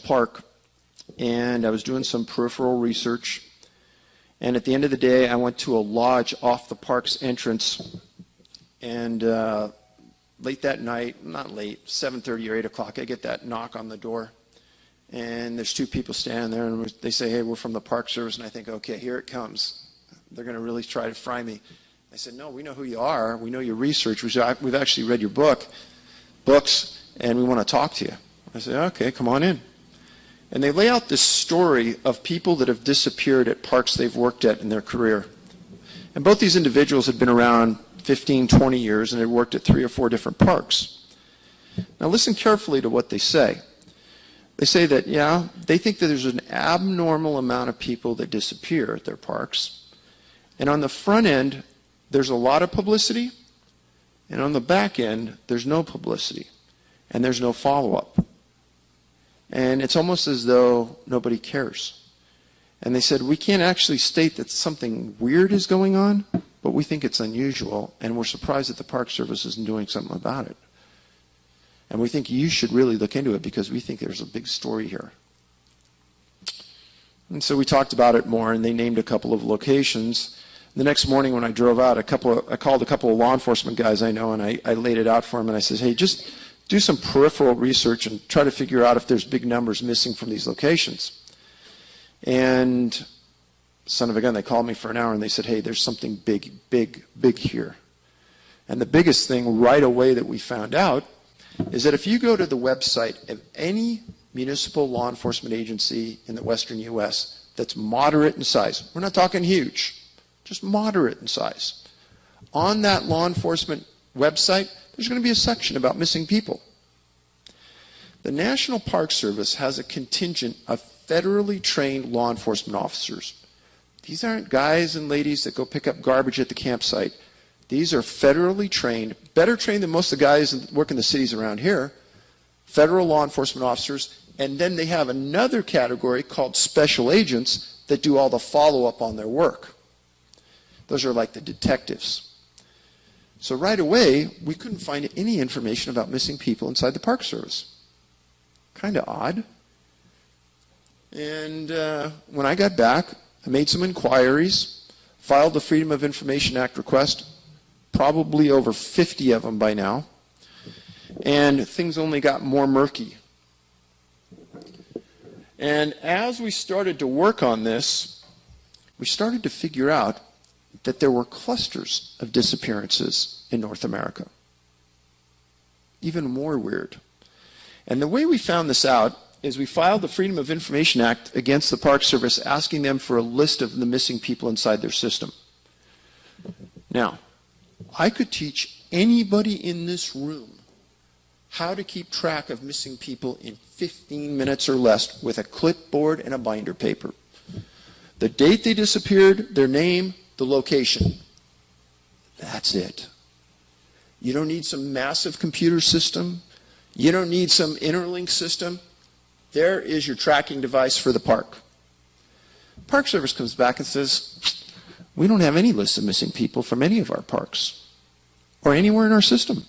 park, and I was doing some peripheral research. And at the end of the day, I went to a lodge off the park's entrance, and late that night, not late, 7:30 or 8 o'clock, I get that knock on the door, and there's two people standing there, and they say, "Hey, we're from the Park Service," and I think, okay, here it comes. They're going to really try to fry me. I said, "No, we know who you are. We know your research. We've actually read your books, and we want to talk to you." I said, "Okay, come on in." And they lay out this story of people that have disappeared at parks they've worked at in their career. And both these individuals had been around 15, 20 years and had worked at 3 or 4 different parks. Now listen carefully to what they say. They say that, yeah, they think that there's an abnormal amount of people that disappear at their parks. And on the front end, there's a lot of publicity, and on the back end, there's no publicity, and there's no follow-up. And it's almost as though nobody cares. And they said, we can't actually state that something weird is going on, but we think it's unusual, and we're surprised that the Park Service isn't doing something about it. And we think you should really look into it because we think there's a big story here. And so we talked about it more, and they named a couple of locations. The next morning when I drove out, I called a couple of law enforcement guys I know, and I laid it out for them, and I said, hey, just do some peripheral research and try to figure out if there's big numbers missing from these locations. And son of a gun, they called me for an hour and they said, hey, there's something big, big, big here. And the biggest thing right away that we found out is that if you go to the website of any municipal law enforcement agency in the western U.S. that's moderate in size, we're not talking huge, just moderate in size, on that law enforcement website, there's going to be a section about missing people. The National Park Service has a contingent of federally trained law enforcement officers. These aren't guys and ladies that go pick up garbage at the campsite. These are federally trained, better trained than most of the guys that work in the cities around here, federal law enforcement officers, and then they have another category called special agents that do all the follow-up on their work. Those are like the detectives. So right away, we couldn't find any information about missing people inside the Park Service. Kind of odd. And when I got back, I made some inquiries, filed the Freedom of Information Act request, probably over 50 of them by now, and things only got more murky. And as we started to work on this, we started to figure out that there were clusters of disappearances in North America. Even more weird. And the way we found this out is we filed the Freedom of Information Act against the Park Service asking them for a list of the missing people inside their system. Now, I could teach anybody in this room how to keep track of missing people in 15 minutes or less with a clipboard and a binder paper. The date they disappeared, their name, the location. That's it. You don't need some massive computer system. You don't need some interlink system. There is your tracking device for the park. Park Service comes back and says, we don't have any lists of missing people from any of our parks or anywhere in our system.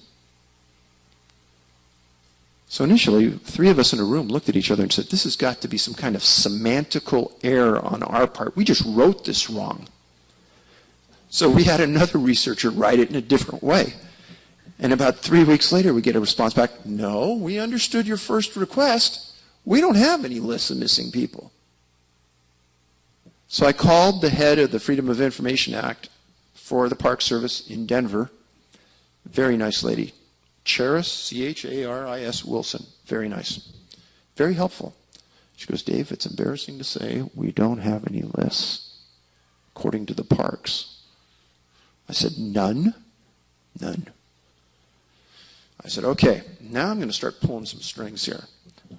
So initially, 3 of us in a room looked at each other and said, this has got to be some kind of semantical error on our part. We just wrote this wrong. So we had another researcher write it in a different way. And about 3 weeks later, we get a response back, no, we understood your first request. We don't have any lists of missing people. So I called the head of the Freedom of Information Act for the Park Service in Denver. Very nice lady. Charis, C-H-A-R-I-S Wilson. Very nice. Very helpful. She goes, Dave, it's embarrassing to say we don't have any lists according to the parks. I said, none? None. I said, okay, now I'm going to start pulling some strings here.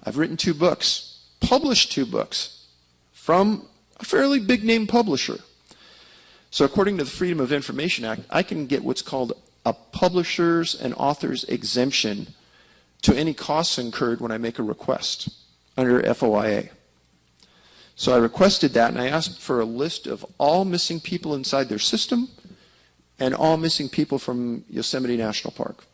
I've written 2 books, published 2 books from a fairly big name publisher. So according to the Freedom of Information Act, I can get what's called a publisher's and author's exemption to any costs incurred when I make a request under FOIA. So I requested that, and I asked for a list of all missing people inside their system and all missing people from Yosemite National Park.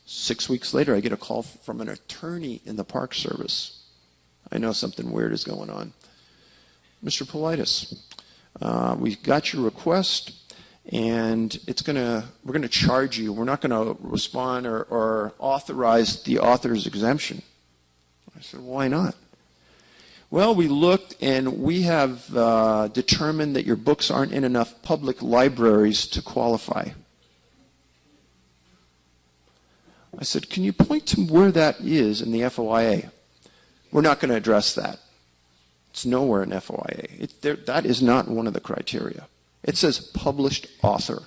6 weeks later, I get a call from an attorney in the Park Service. I know something weird is going on. Mr. Paulides, we got your request, and we're gonna charge you. We're not gonna respond or authorize the author's exemption. I said, why not? Well, we looked, and we have determined that your books aren't in enough public libraries to qualify. I said, can you point to where that is in the FOIA? We're not going to address that. It's nowhere in FOIA. That is not one of the criteria. It says published author.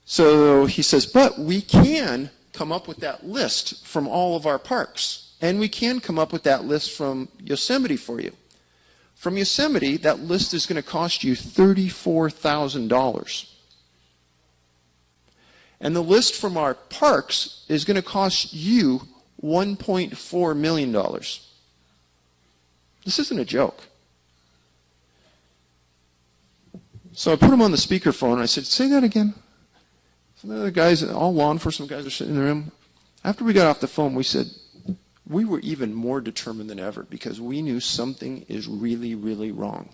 So he says, but we can come up with that list from all of our parks. And we can come up with that list from Yosemite for you. From Yosemite, that list is going to cost you $34,000. And the list from our parks is going to cost you $1.4 million. This isn't a joke. So I put him on the speakerphone and I said, say that again. Some of the guys, all law enforcement guys are sitting in the room. After we got off the phone, we said, we were even more determined than ever because we knew something is really, really wrong.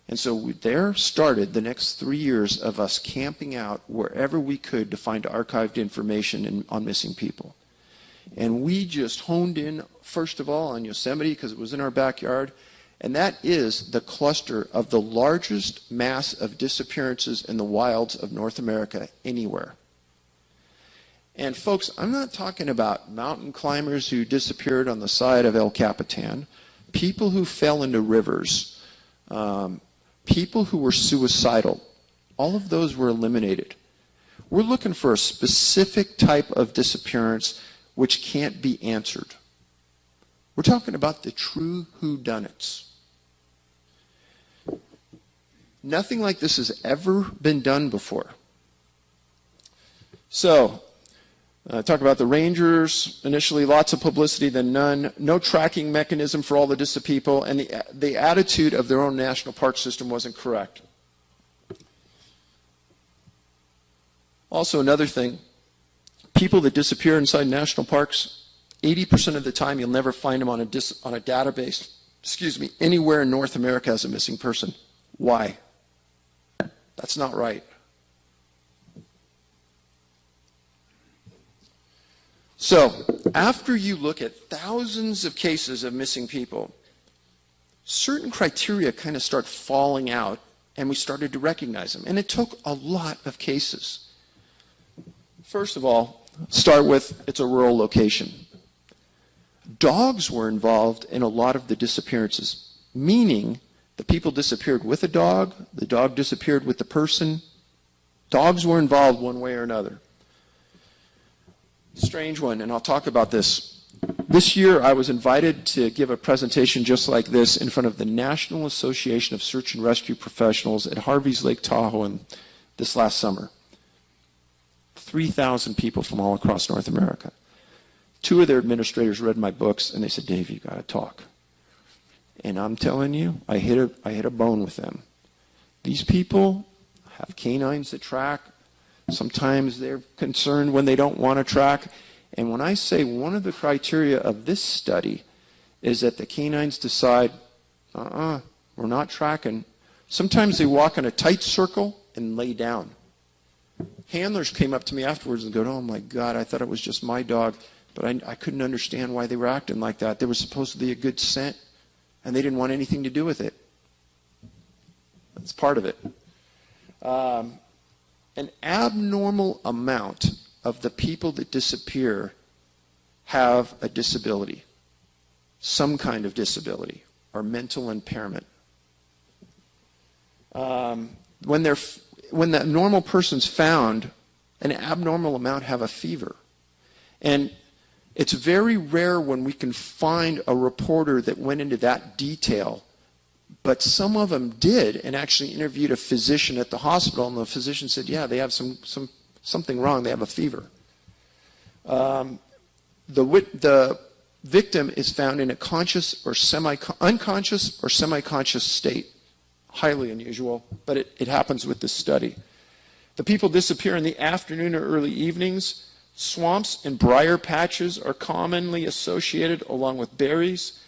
And so there started the next 3 years of us camping out wherever we could to find archived information on missing people. And we just honed in, first of all, on Yosemite because it was in our backyard. And that is the cluster of the largest mass of disappearances in the wilds of North America anywhere. And folks, I'm not talking about mountain climbers who disappeared on the side of El Capitan, people who fell into rivers, people who were suicidal. All of those were eliminated. We're looking for a specific type of disappearance which can't be answered. We're talking about the true whodunits. Nothing like this has ever been done before. So, talk about the rangers. Initially, lots of publicity, then none. No tracking mechanism for all the distant people, and the attitude of their own national park system wasn't correct. Also, another thing, people that disappear inside national parks, 80% of the time you'll never find them on a database, anywhere in North America as a missing person. Why? That's not right. So, after you look at thousands of cases of missing people, certain criteria kind of start falling out, and we started to recognize them. And it took a lot of cases. First of all, start with it's a rural location. Dogs were involved in a lot of the disappearances, meaning the people disappeared with the dog disappeared with the person. Dogs were involved one way or another. Strange one, and I'll talk about this. This year I was invited to give a presentation just like this in front of the National Association of Search and Rescue Professionals at Harvey's Lake Tahoe this last summer. 3,000 people from all across North America. 2 of their administrators read my books and they said, Dave, you got to talk. And I'm telling you, I hit a bone with them. These people have canines that track. Sometimes they're concerned when they don't want to track. And when I say one of the criteria of this study is that the canines decide, we're not tracking. Sometimes they walk in a tight circle and lay down. Handlers came up to me afterwards and go, oh my God, I thought it was just my dog, but I couldn't understand why they were acting like that. They were supposed to be a good scent, and they didn't want anything to do with it. That's part of it. An abnormal amount of the people that disappear have a disability, some kind of disability, or mental impairment. When the normal person's found, an abnormal amount have a fever. And it's very rare when we can find a reporter that went into that detail, but some of them did and actually interviewed a physician at the hospital, and the physician said, yeah, they have something wrong, they have a fever. The victim is found in a conscious or unconscious or semi-conscious state. Highly unusual, but it happens with this study. The people disappear in the afternoon or early evenings. Swamps and briar patches are commonly associated along with berries.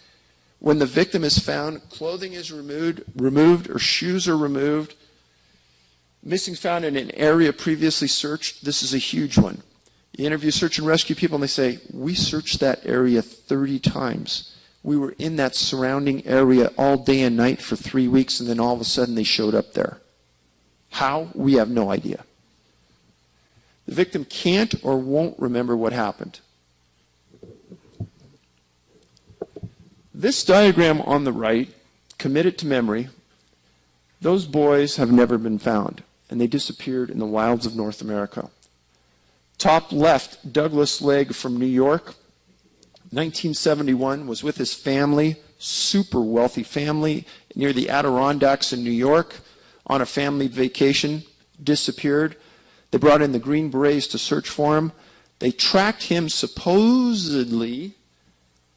When the victim is found, clothing is removed or shoes are removed. Missing found in an area previously searched. This is a huge one. You interview search and rescue people and they say, we searched that area 30 times. We were in that surrounding area all day and night for 3 weeks, and then all of a sudden they showed up there. How? We have no idea. The victim can't or won't remember what happened. This diagram on the right, committed to memory, those boys have never been found, and they disappeared in the wilds of North America. Top left, Douglas Legg from New York, 1971, was with his family, super wealthy family, near the Adirondacks in New York, on a family vacation, disappeared. They brought in the Green Berets to search for him. They tracked him supposedly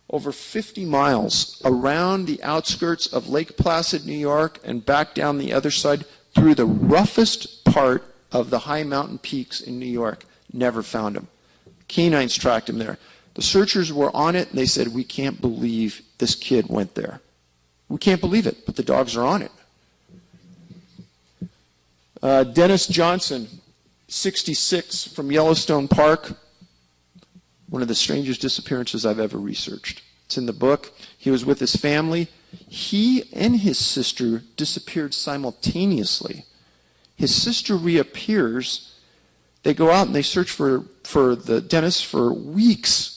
over 50 miles around the outskirts of Lake Placid, New York, and back down the other side through the roughest part of the high mountain peaks in New York. Never found him. Canines tracked him there. The searchers were on it, and they said, we can't believe this kid went there. We can't believe it, but the dogs are on it. Dennis Johnson, 66, from Yellowstone Park. One of the strangest disappearances I've ever researched. It's in the book. He was with his family. He and his sister disappeared simultaneously. His sister reappears. They go out and they search for the Dennis for weeks.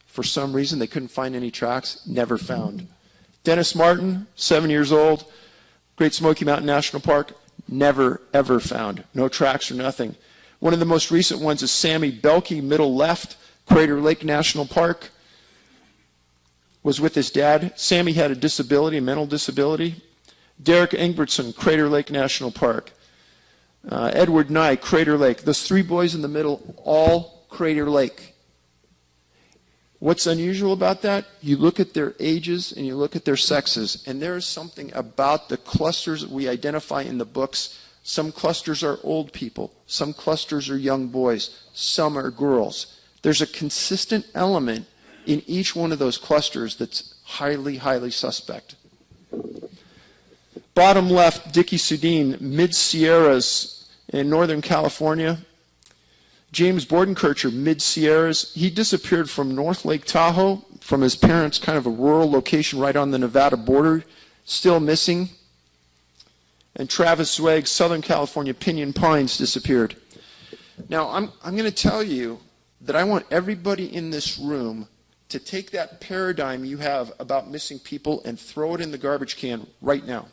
For some reason, they couldn't find any tracks. Never found. Dennis Martin, 7 years old, Great Smoky Mountain National Park. Never, ever found. No tracks or nothing. One of the most recent ones is Sammy Belkey, middle left, Crater Lake National Park. Was with his dad. Sammy had a disability, a mental disability. Derek Ingbertson, Crater Lake National Park. Edward Nye, Crater Lake. Those three boys in the middle, all Crater Lake. What's unusual about that? You look at their ages and you look at their sexes, and there is something about the clusters that we identify in the books. Some clusters are old people. Some clusters are young boys. Some are girls. There's a consistent element in each one of those clusters that's highly, highly suspect. Bottom left, Dickie Sudine, Mid-Sierras in Northern California. James Bordenkircher, Mid-Sierras. He disappeared from North Lake Tahoe, from his parents' kind of a rural location right on the Nevada border, still missing. And Travis Zweig, Southern California, Pinyon Pines, disappeared. Now, I'm going to tell you that I want everybody in this room to take that paradigm you have about missing people and throw it in the garbage can right now.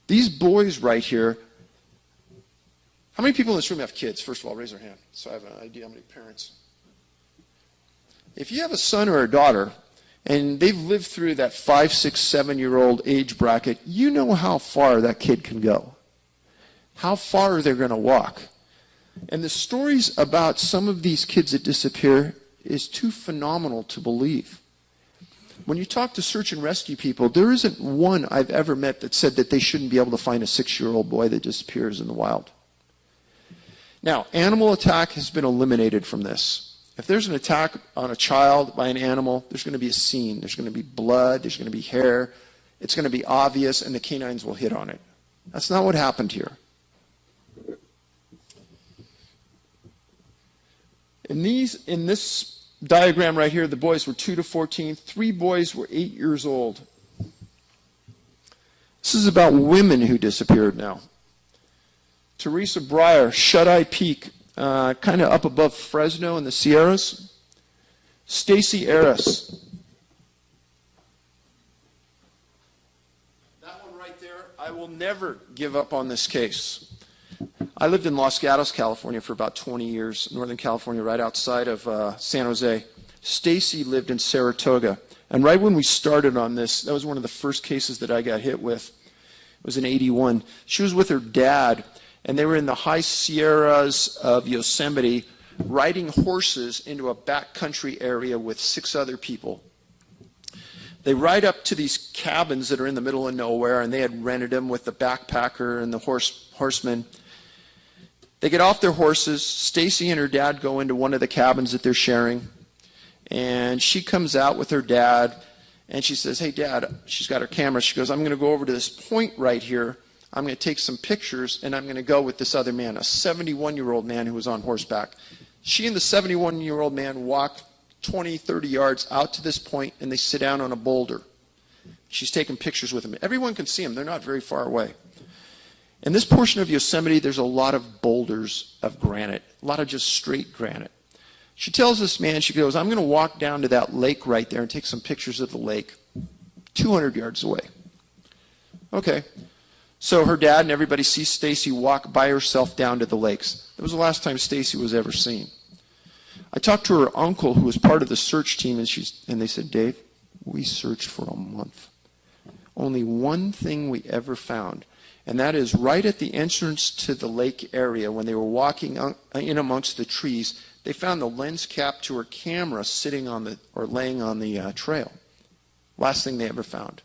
These boys right here. How many people in this room have kids? First of all, raise their hand so I have an idea how many parents. If you have a son or a daughter and they've lived through that 5, 6, 7-year-old age bracket, you know how far that kid can go. How far they're going to walk. And the stories about some of these kids that disappear is too phenomenal to believe. When you talk to search and rescue people, there isn't one I've ever met that said that they shouldn't be able to find a 6-year-old boy that disappears in the wild. Now, animal attack has been eliminated from this. If there's an attack on a child by an animal, there's going to be a scene. There's going to be blood. There's going to be hair. It's going to be obvious, and the canines will hit on it. That's not what happened here. In this diagram right here, the boys were 2 to 14. 3 boys were 8 years old. This is about women who disappeared now. Teresa Breyer, Shut-Eye Peak, kind of up above Fresno in the Sierras. Stacy Aris. That one right there, I will never give up on this case. I lived in Los Gatos, California for about 20 years, Northern California, right outside of San Jose. Stacy lived in Saratoga. And right when we started on this, that was one of the first cases that I got hit with. It was in 81. She was with her dad, and they were in the high Sierras of Yosemite riding horses into a backcountry area with 6 other people. They ride up to these cabins that are in the middle of nowhere, and they had rented them with the backpacker and the horseman. They get off their horses. Stacy and her dad go into one of the cabins that they're sharing. And she comes out with her dad, and she says, hey, Dad, she's got her camera. She goes, I'm going to go over to this point right here. I'm going to take some pictures, and I'm going to go with this other man, a 71-year-old man who was on horseback. She and the 71-year-old man walk 20, 30 yards out to this point, and they sit down on a boulder. She's taking pictures with him. Everyone can see them. They're not very far away. In this portion of Yosemite, there's a lot of boulders of granite, a lot of just straight granite. She tells this man, she goes, I'm going to walk down to that lake right there and take some pictures of the lake 200 yards away. Okay. So her dad and everybody sees Stacy walk by herself down to the lakes. That was the last time Stacy was ever seen. I talked to her uncle, who was part of the search team, and they said, Dave, we searched for a month. Only one thing we ever found, and that is right at the entrance to the lake area when they were walking in amongst the trees, they found the lens cap to her camera sitting on the, or laying on the trail. Last thing they ever found.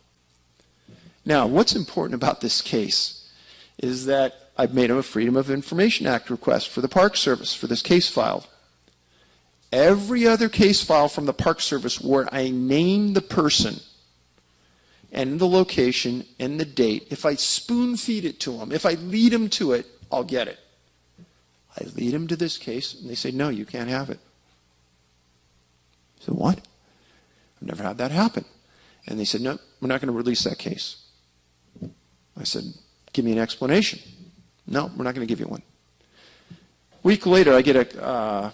Now, what's important about this case is that I've made a Freedom of Information Act request for the Park Service for this case file. Every other case file from the Park Service where I name the person and the location and the date, if I spoon feed it to them, if I lead them to it, I'll get it. I lead them to this case, and they say, no, you can't have it. I said, what? I've never had that happen. And they said, no, we're not going to release that case. I said, give me an explanation. No, we're not going to give you one. A week later, I get a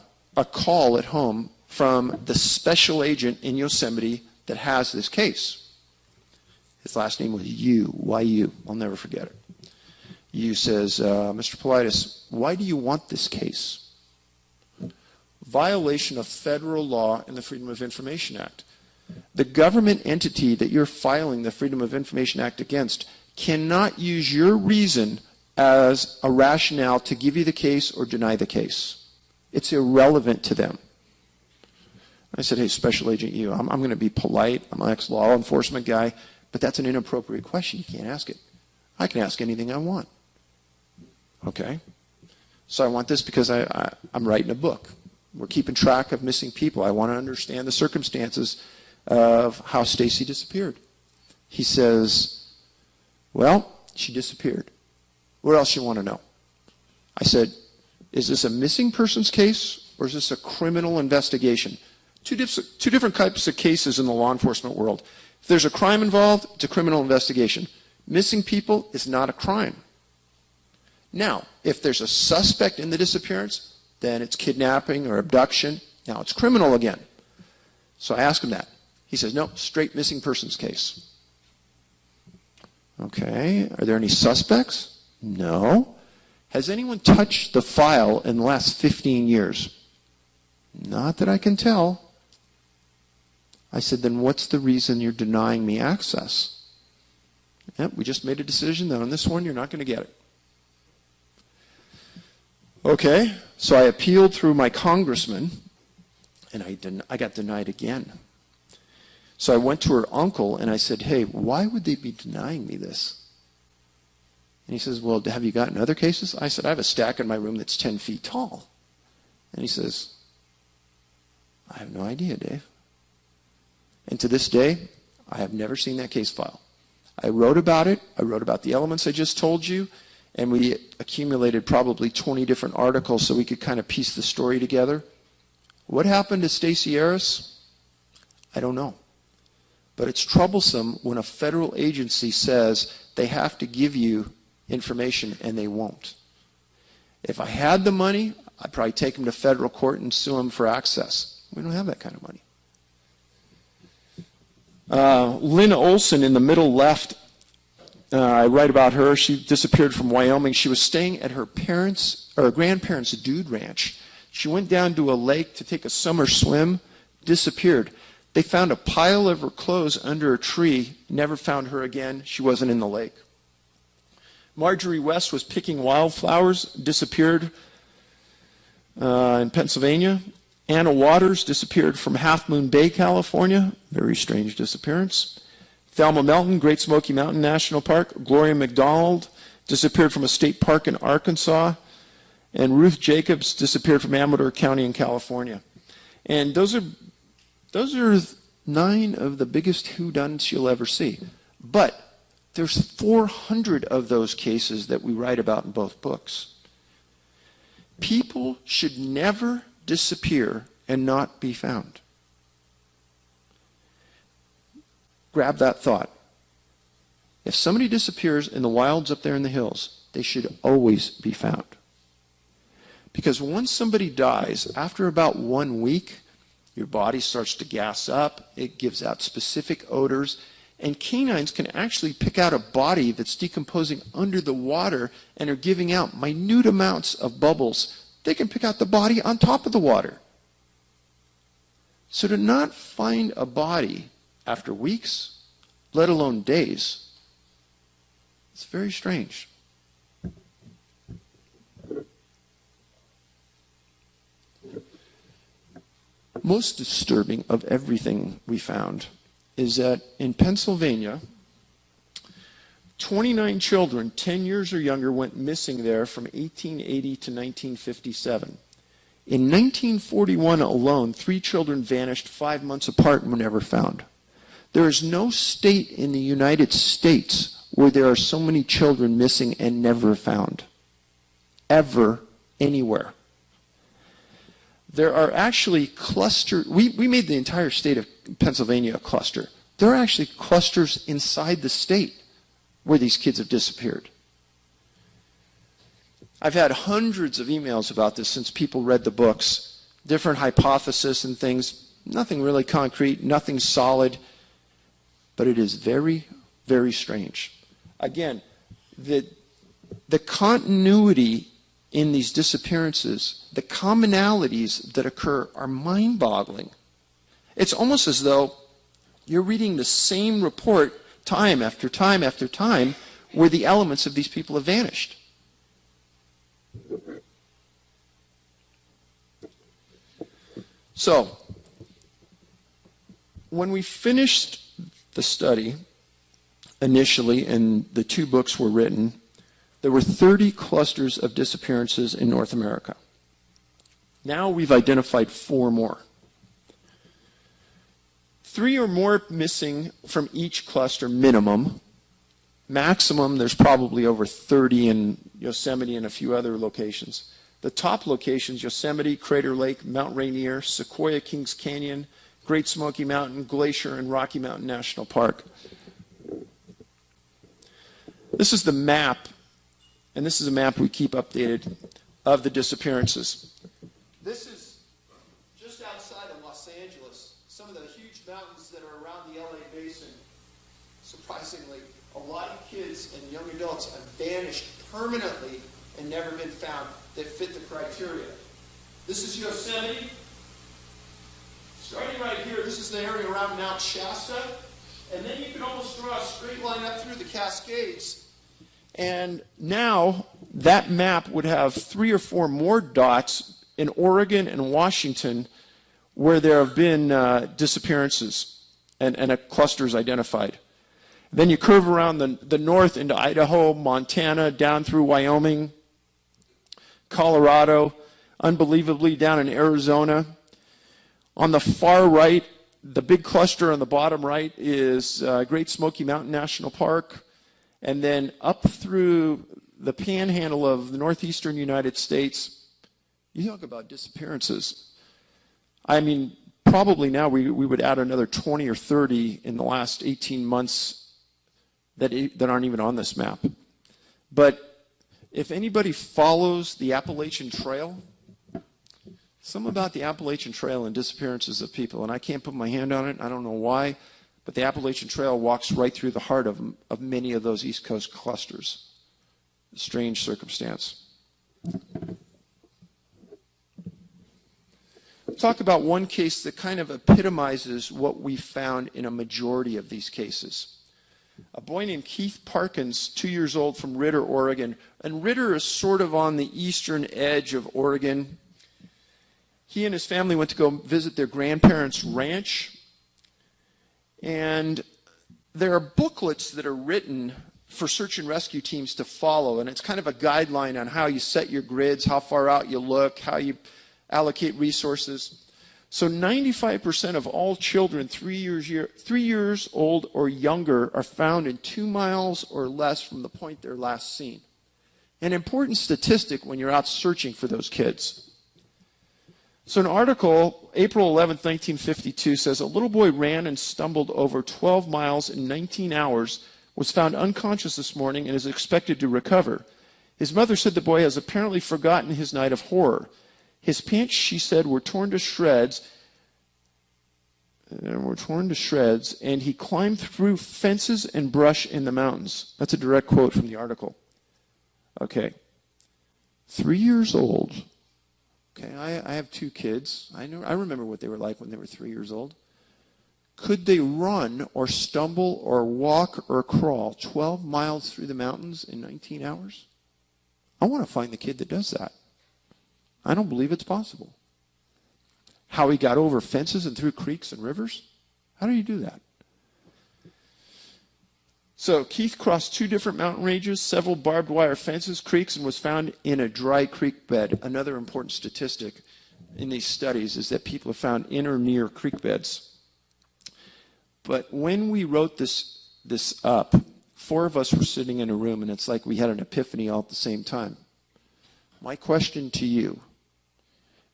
call at home from the special agent in Yosemite that has this case. His last name was Yu, Y-U. I'll never forget it. Yu says, Mr. Paulides, why do you want this case? Violation of federal law and the Freedom of Information Act. The government entity that you're filing the Freedom of Information Act against cannot use your reason as a rationale to give you the case or deny the case. It's irrelevant to them. I said, hey, Special Agent Yu, I'm going to be polite. I'm an ex-law enforcement guy, but that's an inappropriate question. You can't ask it. I can ask anything I want. Okay. So I want this because I'm writing a book. We're keeping track of missing people. I want to understand the circumstances of how Stacy disappeared. He says, well, she disappeared. What else you want to know? I said, is this a missing persons case or is this a criminal investigation? Two different types of cases in the law enforcement world. If there's a crime involved, it's a criminal investigation. Missing people is not a crime. Now, if there's a suspect in the disappearance, then it's kidnapping or abduction. Now it's criminal again. So I asked him that. He says, no, straight missing persons case. Okay, are there any suspects? No. Has anyone touched the file in the last 15 years? Not that I can tell. I said, then what's the reason you're denying me access? Yep, we just made a decision that on this one you're not going to get it. Okay, so I appealed through my congressman, and I got denied again. So I went to her uncle, and I said, hey, why would they be denying me this? And he says, well, have you gotten other cases? I said, I have a stack in my room that's 10 feet tall. And he says, I have no idea, Dave. And to this day, I have never seen that case file. I wrote about it. I wrote about the elements I just told you. And we accumulated probably 20 different articles so we could kind of piece the story together. What happened to Stacy Harris? I don't know. But it's troublesome when a federal agency says they have to give you information and they won't. If I had the money, I'd probably take them to federal court and sue them for access. We don't have that kind of money. Lynn Olson in the middle left, I write about her. She disappeared from Wyoming. She was staying at her parents' or grandparents' dude ranch. She went down to a lake to take a summer swim, disappeared. They found a pile of her clothes under a tree, never found her again. She wasn't in the lake. Marjorie West was picking wildflowers, disappeared in Pennsylvania. Anna Waters disappeared from Half Moon Bay, California. Very strange disappearance. Thelma Melton, Great Smoky Mountain National Park. Gloria McDonald disappeared from a state park in Arkansas. And Ruth Jacobs disappeared from Amador County in California. And those are 9 of the biggest whodunits you'll ever see. But there's 400 of those cases that we write about in both books. People should never disappear and not be found. Grab that thought. If somebody disappears in the wilds up there in the hills, they should always be found. Because once somebody dies, after about 1 week, your body starts to gas up, it gives out specific odors, and canines can actually pick out a body that's decomposing under the water and are giving out minute amounts of bubbles. They can pick out the body on top of the water. So to not find a body after weeks, let alone days, it's very strange. Most disturbing of everything we found is that in Pennsylvania, 29 children 10 years or younger went missing there from 1880 to 1957. In 1941 alone, 3 children vanished 5 months apart and were never found. There is no state in the United States where there are so many children missing and never found. Ever, anywhere. There are actually clusters. We made the entire state of Pennsylvania a cluster. There are actually clusters inside the state where these kids have disappeared. I've had hundreds of emails about this since people read the books. Different hypotheses and things. Nothing really concrete, nothing solid. But it is very, very strange. Again, the continuity in these disappearances, the commonalities that occur are mind-boggling. It's almost as though you're reading the same report time after time after time where the elements of these people have vanished. So, when we finished the study initially and the 2 books were written, there were 30 clusters of disappearances in North America. Now we've identified 4 more. 3 or more missing from each cluster minimum. Maximum, there's probably over 30 in Yosemite and a few other locations. The top locations, Yosemite, Crater Lake, Mount Rainier, Sequoia Kings Canyon, Great Smoky Mountain, Glacier, and Rocky Mountain National Park. This is the map, and this is a map we keep updated of the disappearances. This is just outside of Los Angeles, some of the huge mountains that are around the LA basin. Surprisingly, a lot of kids and young adults have vanished permanently and never been found that fit the criteria. This is Yosemite. Starting right here, this is the area around Mount Shasta. And then you can almost draw a straight line up through the Cascades. And now that map would have 3 or 4 more dots in Oregon and Washington where there have been disappearances and a cluster is identified. Then you curve around the north into Idaho, Montana, down through Wyoming, Colorado, unbelievably down in Arizona. On the far right, the big cluster on the bottom right is Great Smoky Mountain National Park. And then up through the panhandle of the northeastern United States, you talk about disappearances. I mean, probably now we would add another 20 or 30 in the last 18 months that aren't even on this map. But if anybody follows the Appalachian Trail, something about the Appalachian Trail and disappearances of people, and I can't put my hand on it, I don't know why, but the Appalachian Trail walks right through the heart of many of those East Coast clusters. A strange circumstance. Talk about one case that kind of epitomizes what we found in a majority of these cases. A boy named Keith Parkins, 2 years old, from Ritter, Oregon. And Ritter is sort of on the eastern edge of Oregon. He and his family went to go visit their grandparents' ranch. And there are booklets that are written for search and rescue teams to follow, and it's kind of a guideline on how you set your grids, how far out you look, how you allocate resources. So 95% of all children 3 years old or younger are found in 2 miles or less from the point they're last seen. An important statistic when you're out searching for those kids. So an article, April 11th, 1952, says a little boy ran and stumbled over 12 miles in 19 hours, was found unconscious this morning and is expected to recover. His mother said the boy has apparently forgotten his night of horror. His pants, she said, were torn to shreds, and he climbed through fences and brush in the mountains. That's a direct quote from the article. Okay. 3 years old. Okay, I have 2 kids. I remember what they were like when they were 3 years old. Could they run or stumble or walk or crawl 12 miles through the mountains in 19 hours? I want to find the kid that does that. I don't believe it's possible. How he got over fences and through creeks and rivers? How do you do that? So Keith crossed 2 different mountain ranges, several barbed wire fences, creeks, and was found in a dry creek bed. Another important statistic in these studies is that people are found in or near creek beds. But when we wrote this up, 4 of us were sitting in a room, and it's like we had an epiphany all at the same time. My question to you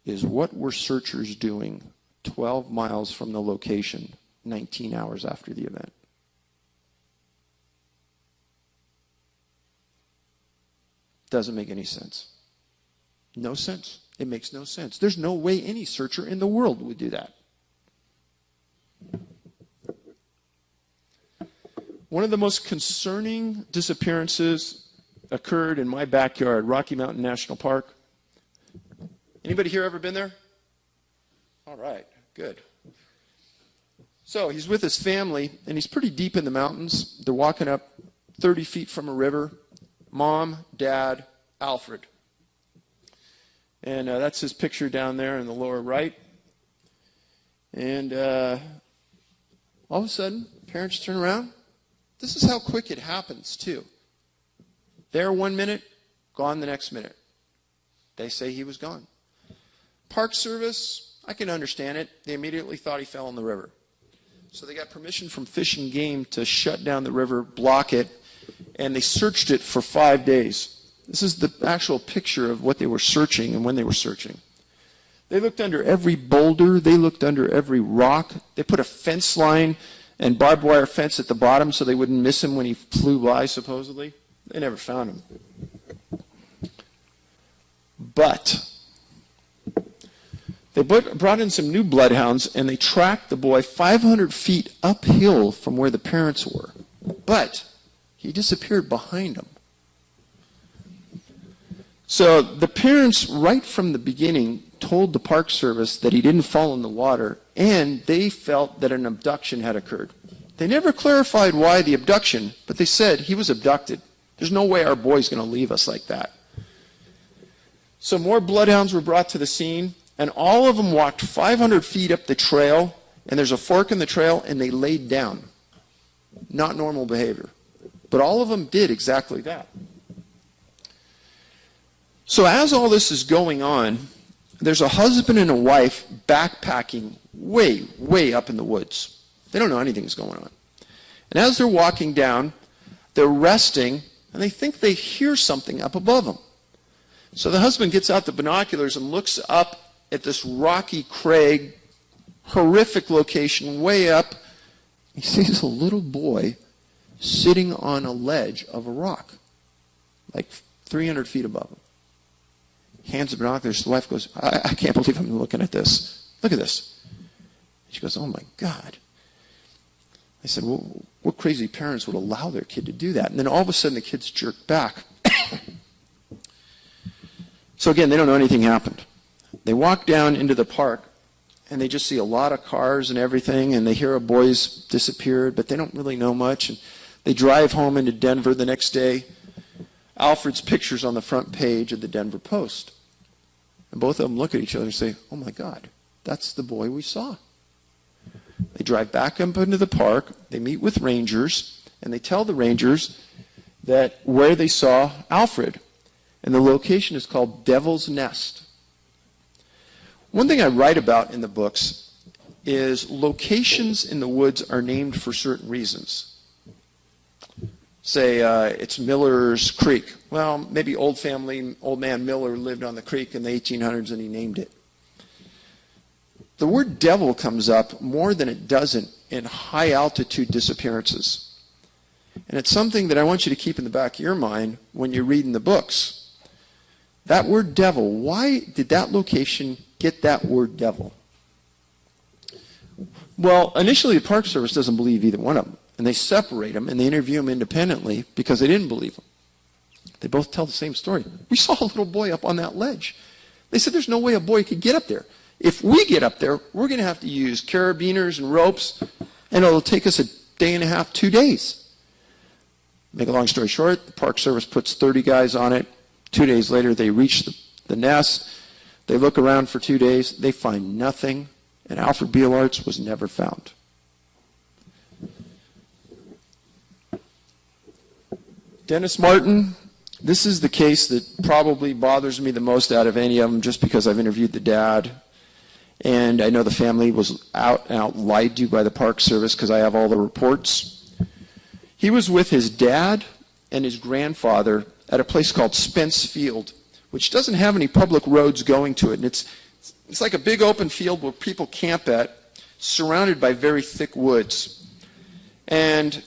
is, what were searchers doing 12 miles from the location 19 hours after the event? Doesn't make any sense. No sense. It makes no sense. There's no way any searcher in the world would do that. One of the most concerning disappearances occurred in my backyard, Rocky Mountain National Park. Anybody here ever been there? All right, good. So he's with his family, and he's pretty deep in the mountains. They're walking up 30 feet from a river. Mom, Dad, Alfred. And that's his picture down there in the lower right. And all of a sudden, parents turn around. This is how quick it happens, too. There 1 minute, gone the next minute. They say he was gone. Park Service, I can understand it. They immediately thought he fell in the river. So they got permission from Fish and Game to shut down the river, block it, and they searched it for 5 days. This is the actual picture of what they were searching and when they were searching. They looked under every boulder. They looked under every rock. They put a fence line and barbed wire fence at the bottom so they wouldn't miss him when he flew by, supposedly. They never found him. But they brought in some new bloodhounds, and they tracked the boy 500 feet uphill from where the parents were. But he disappeared behind them. So the parents, right from the beginning, told the Park Service that he didn't fall in the water, and they felt that an abduction had occurred. They never clarified why the abduction, but they said he was abducted. There's no way our boy's going to leave us like that. So more bloodhounds were brought to the scene, and all of them walked 500 feet up the trail, and there's a fork in the trail, and they laid down. Not normal behavior. But all of them did exactly that. So as all this is going on, there's a husband and a wife backpacking way, way up in the woods. They don't know anything's going on. And as they're walking down, they're resting, and they think they hear something up above them. So the husband gets out the binoculars and looks up at this rocky crag, horrific location, way up. He sees a little boy sitting on a ledge of a rock, like 300 feet above him. Hands the binoculars. The wife goes, I can't believe I'm looking at this. Look at this. She goes, oh my God. I said, well, what crazy parents would allow their kid to do that? And then all of a sudden the kids jerk back. So again, they don't know anything happened. They walk down into the park, and they just see a lot of cars and everything, and they hear a boy's disappeared, but they don't really know much. And they drive home into Denver the next day. Alfred's picture's on the front page of the Denver Post. And both of them look at each other and say, oh my God, that's the boy we saw. They drive back up into the park, they meet with rangers, and they tell the rangers, that where they saw Alfred. And the location is called Devil's Nest. One thing I write about in the books is locations in the woods are named for certain reasons. Say it's Miller's Creek. Well, maybe old man Miller lived on the creek in the 1800s and he named it. The word devil comes up more than it doesn't in high altitude disappearances. And it's something that I want you to keep in the back of your mind when you're reading the books. That word devil, why did that location get that word devil? Well, initially the Park Service doesn't believe either one of them. And they separate them and they interview them independently because they didn't believe them. They both tell the same story. We saw a little boy up on that ledge. They said there's no way a boy could get up there. If we get up there, we're going to have to use carabiners and ropes, and it'll take us a day and a half, 2 days. Make a long story short, the Park Service puts 30 guys on it. 2 days later, they reach the nest. They look around for 2 days. They find nothing, and Alfred Beelart's was never found. Dennis Martin, this is the case that probably bothers me the most out of any of them, just because I've interviewed the dad. And I know the family was out lied to by the Park Service because I have all the reports. He was with his dad and his grandfather at a place called Spence Field, which doesn't have any public roads going to it. And it's like a big open field where people camp at, surrounded by very thick woods. And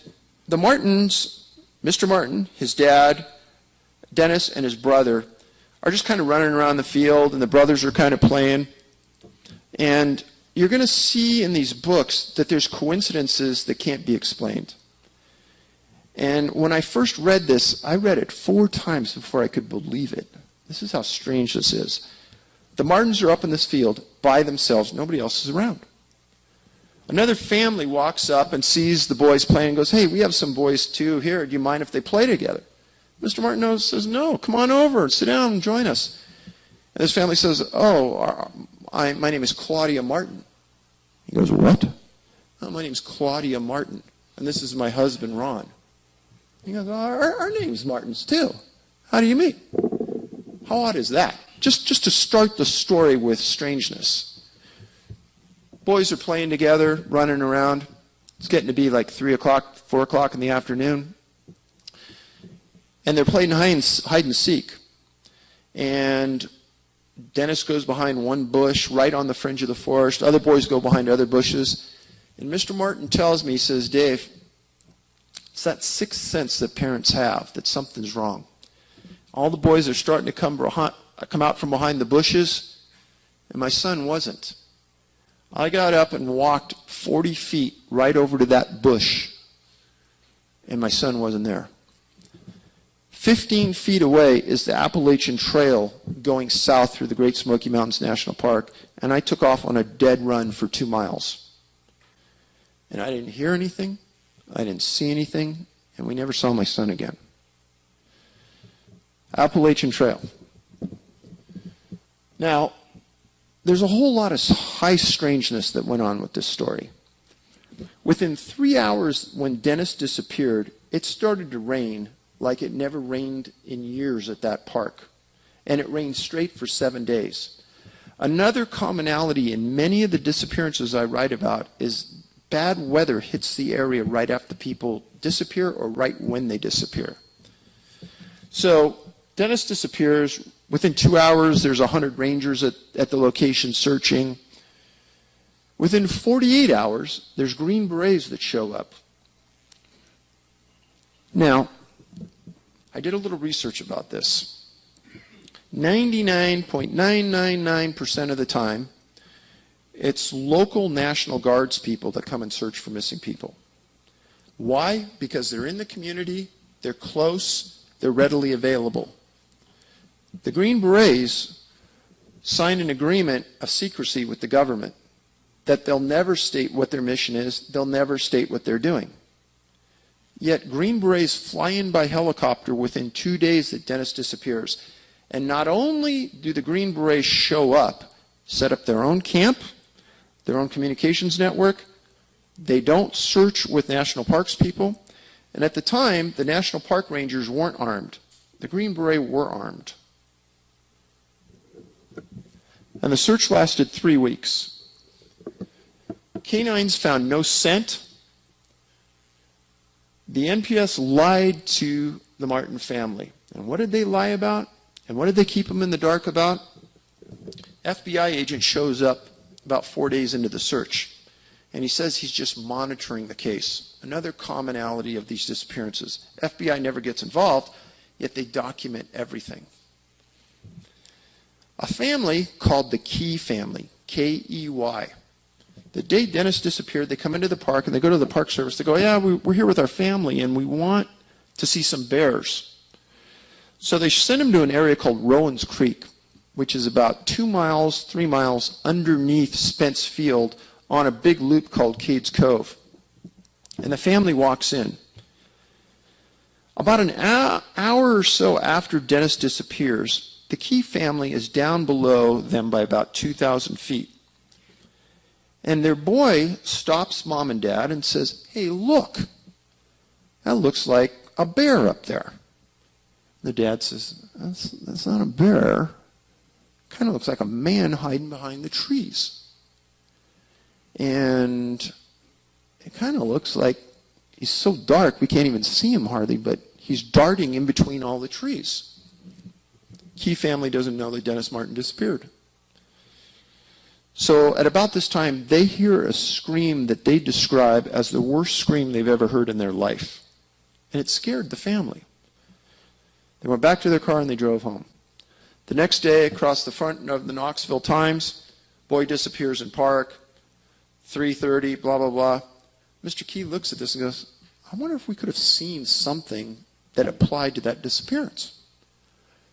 the Martins, Mr. Martin, his dad, Dennis, and his brother are just kind of running around the field, and the brothers are kind of playing. And you're going to see in these books that there's coincidences that can't be explained. And when I first read this, I read it 4 times before I could believe it. This is how strange this is. The Martins are up in this field by themselves. Nobody else is around. Another family walks up and sees the boys playing and goes, "Hey, we have some boys too here. Do you mind if they play together?" Mr. Martin says, "No, come on over. Sit down and join us." And this family says, "Oh, my name is Claudia Martin." He goes, "What?" "Oh, my name is Claudia Martin, and this is my husband, Ron." He goes, our name's Martins too. How do you meet? How odd is that? Just to start the story with strangeness. Boys are playing together, running around. It's getting to be like 3 o'clock, 4 o'clock in the afternoon. And they're playing hide and seek. And Dennis goes behind one bush right on the fringe of the forest. Other boys go behind other bushes. And Mr. Martin tells me, he says, "Dave, it's that sixth sense that parents have that something's wrong. All the boys are starting to come out from behind the bushes, and my son wasn't. I got up and walked 40 feet right over to that bush, and my son wasn't there. 15 feet away is the Appalachian Trail going south through the Great Smoky Mountains National Park, and I took off on a dead run for 2 miles. And I didn't hear anything, I didn't see anything, and we never saw my son again." Appalachian Trail. Now, there's a whole lot of high strangeness that went on with this story. Within 3 hours when Dennis disappeared, it started to rain like it never rained in years at that park. And it rained straight for 7 days. Another commonality in many of the disappearances I write about is bad weather hits the area right after people disappear or right when they disappear. So Dennis disappears. Within 2 hours, there's 100 rangers at the location searching. Within 48 hours, there's Green Berets that show up. Now, I did a little research about this. 99.999% of the time, it's local National Guards people that come and search for missing people. Why? Because they're in the community, they're close, they're readily available. The Green Berets signed an agreement of secrecy with the government that they'll never state what their mission is, they'll never state what they're doing. Yet Green Berets fly in by helicopter within 2 days that Dennis disappears. And not only do the Green Berets show up, set up their own camp, their own communications network, they don't search with National Parks people, And at the time, the National Park Rangers weren't armed. The Green Beret were armed. And the search lasted 3 weeks. Canines found no scent. The NPS lied to the Martin family. And what did they lie about? And what did they keep them in the dark about? FBI agent shows up about 4 days into the search, and he says he's just monitoring the case. Another commonality of these disappearances. FBI never gets involved, yet they document everything. A family called the Key family, K-E-Y. The day Dennis disappeared, they come into the park, and they go to the Park Service. They go, yeah, we're here with our family, and we want to see some bears. So they send him to an area called Rowan's Creek, which is about 2 miles, 3 miles underneath Spence Field on a big loop called Cades Cove. And the family walks in. About an hour or so after Dennis disappears, the Key family is down below them by about 2,000 feet. And their boy stops mom and dad and says, hey, look, that looks like a bear up there. The dad says, that's not a bear. Kind of looks like a man hiding behind the trees. And it kind of looks like he's so dark we can't even see him hardly, but he's darting in between all the trees. Key family doesn't know that Dennis Martin disappeared. So at about this time, they hear a scream that they describe as the worst scream they've ever heard in their life. And it scared the family. They went back to their car and they drove home. The next day, across the front of the Knoxville Times, boy disappears in park, 3:30, blah, blah, blah. Mr. Key looks at this and goes, I wonder if we could have seen something that applied to that disappearance.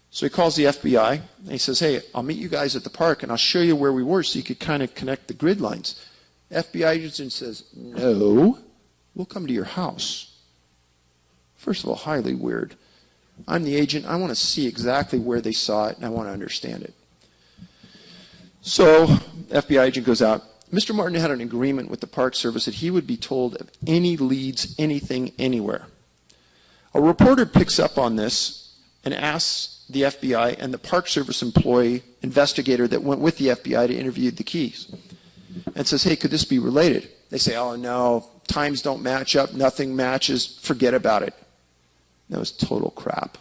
So he calls the FBI, and he says, hey, I'll meet you guys at the park, and I'll show you where we were so you could kind of connect the grid lines. FBI agent says, no, we'll come to your house. First of all, highly weird. I'm the agent. I want to see exactly where they saw it, and I want to understand it. So FBI agent goes out. Mr. Martin had an agreement with the Park Service that he would be told of any leads, anything, anywhere. A reporter picks up on this and asks the FBI and the Park Service employee, investigator that went with the FBI to interview the Keys, and says, hey, could this be related? They say, oh, no, times don't match up, nothing matches, forget about it. That was total crap.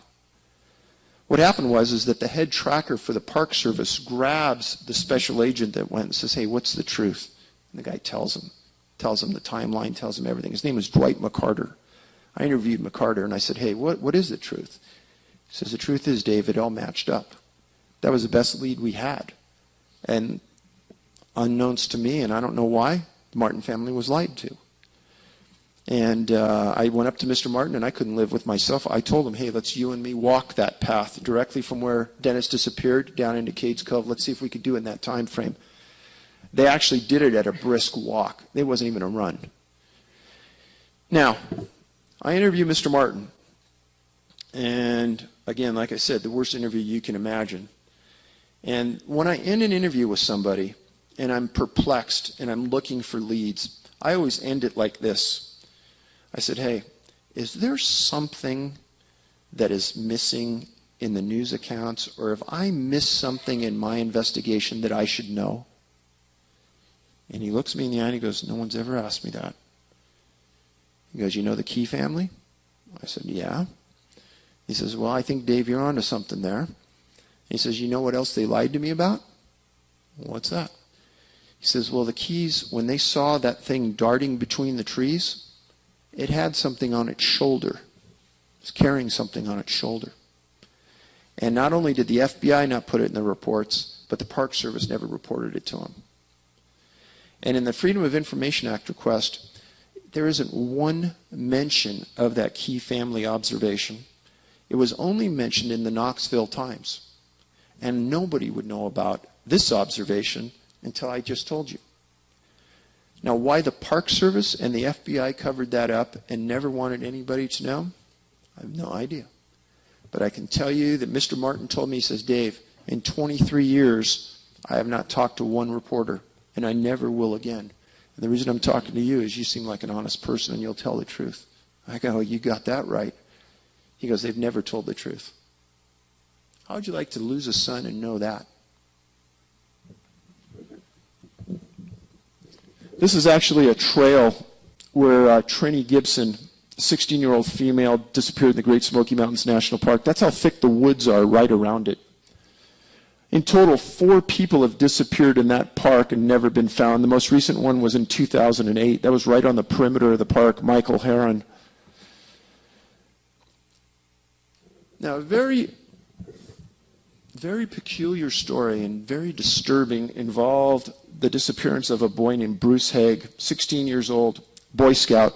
What happened was that the head tracker for the Park Service grabs the special agent that went and says, hey, what's the truth? And the guy tells him the timeline, tells him everything. His name was Dwight McCarter. I interviewed McCarter, and I said, hey, what is the truth? He says, the truth is, Dave, it all matched up. That was the best lead we had. And unknowns to me, and I don't know why, the Martin family was lied to. And I went up to Mr. Martin, and I couldn't live with myself. I told him, hey, let's you and me walk that path directly from where Dennis disappeared down into Cades Cove. Let's see if we could do it in that time frame. They actually did it at a brisk walk. It wasn't even a run. Now, I interview Mr. Martin. And again, like I said, the worst interview you can imagine. And when I end an interview with somebody, and I'm perplexed, and I'm looking for leads, I always end it like this. I said, hey, is there something that is missing in the news accounts, or have I missed something in my investigation that I should know? And he looks me in the eye and he goes, no one's ever asked me that. He goes, you know the Key family? I said, yeah. He says, well, I think, Dave, you're onto something there. He says, you know what else they lied to me about? What's that? He says, well, the Keys, when they saw that thing darting between the trees, it had something on its shoulder. It was carrying something on its shoulder. And not only did the FBI not put it in the reports, but the Park Service never reported it to them. And in the Freedom of Information Act request, there isn't one mention of that Key family observation. It was only mentioned in the Knoxville Times. And nobody would know about this observation until I just told you. Now, why the Park Service and the FBI covered that up and never wanted anybody to know, I have no idea. But I can tell you that Mr. Martin told me, he says, Dave, in 23 years, I have not talked to one reporter, and I never will again. And the reason I'm talking to you is you seem like an honest person and you'll tell the truth. I go, you got that right. He goes, they've never told the truth. How would you like to lose a son and know that? This is actually a trail where Trini Gibson, 16-year-old female, disappeared in the Great Smoky Mountains National Park. That's how thick the woods are right around it. In total, 4 people have disappeared in that park and never been found. The most recent one was in 2008. That was right on the perimeter of the park, Michael Heron. Now, a very peculiar story and very disturbing involved the disappearance of a boy named Bruce Haig, 16 years old, Boy Scout.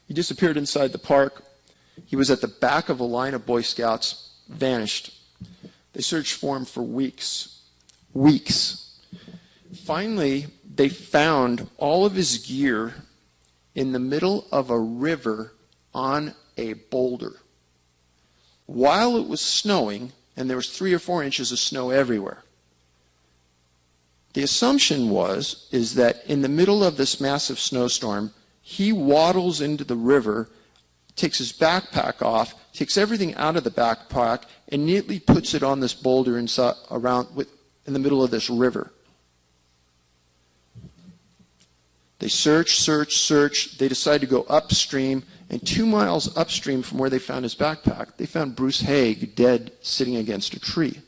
He disappeared inside the park. He was at the back of a line of Boy Scouts, vanished. They searched for him for weeks. Finally, they found all of his gear in the middle of a river on a boulder. While it was snowing, and there was 3 or 4 inches of snow everywhere. The assumption is that in the middle of this massive snowstorm, he waddles into the river, takes his backpack off, takes everything out of the backpack, and neatly puts it on this boulder in the middle of this river. They search. They decide to go upstream, and 2 miles upstream from where they found his backpack, they found Bruce Haig dead sitting against a tree,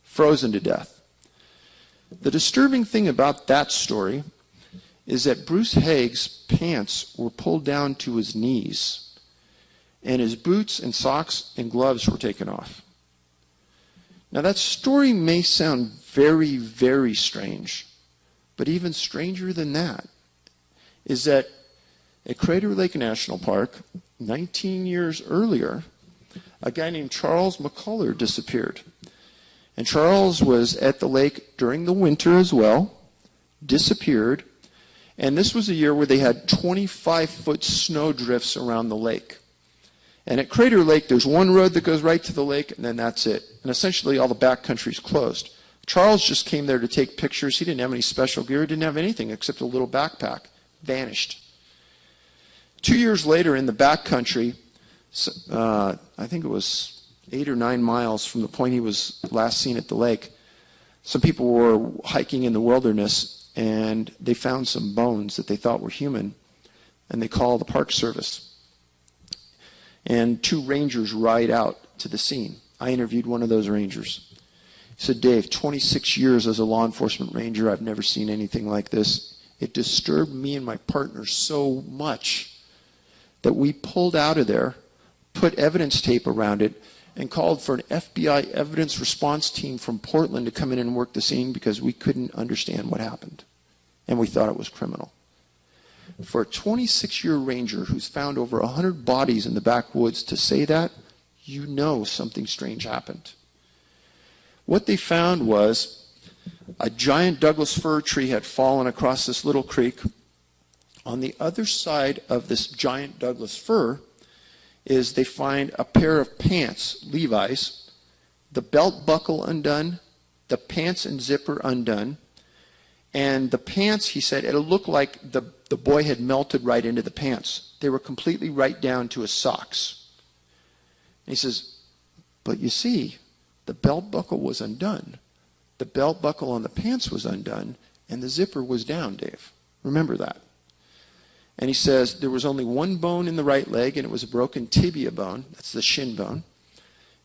frozen to death. The disturbing thing about that story is that Bruce Haig's pants were pulled down to his knees, and his boots and socks and gloves were taken off. Now that story may sound very, very strange, but even stranger than that is that at Crater Lake National Park, 19 years earlier, a guy named Charles McCullough disappeared. And Charles was at the lake during the winter as well, disappeared, and this was a year where they had 25-foot snow drifts around the lake. And at Crater Lake, there's one road that goes right to the lake, and then that's it. And essentially all the backcountry's closed. Charles just came there to take pictures. He didn't have any special gear. He didn't have anything except a little backpack. Vanished. 2 years later in the backcountry, I think it was 8 or 9 miles from the point he was last seen at the lake, some people were hiking in the wilderness, and they found some bones that they thought were human, and they called the Park Service. And 2 rangers ride out to the scene. I interviewed one of those rangers. He said, Dave, 26 years as a law enforcement ranger, I've never seen anything like this. It disturbed me and my partner so much that we pulled out of there, put evidence tape around it, and called for an FBI evidence response team from Portland to come in and work the scene because we couldn't understand what happened. And we thought it was criminal. For a 26-year ranger who's found over 100 bodies in the backwoods to say that, you know something strange happened. What they found was a giant Douglas fir tree had fallen across this little creek. On the other side of this giant Douglas fir is they find a pair of pants, Levi's, the belt buckle undone, the pants and zipper undone, and the pants, he said, it looked like the boy had melted right into the pants. They were completely right down to his socks. And he says, but you see, the belt buckle was undone. The belt buckle on the pants was undone, and the zipper was down, Dave. Remember that. And he says there was only one bone in the right leg, and it was a broken tibia bone. That's the shin bone.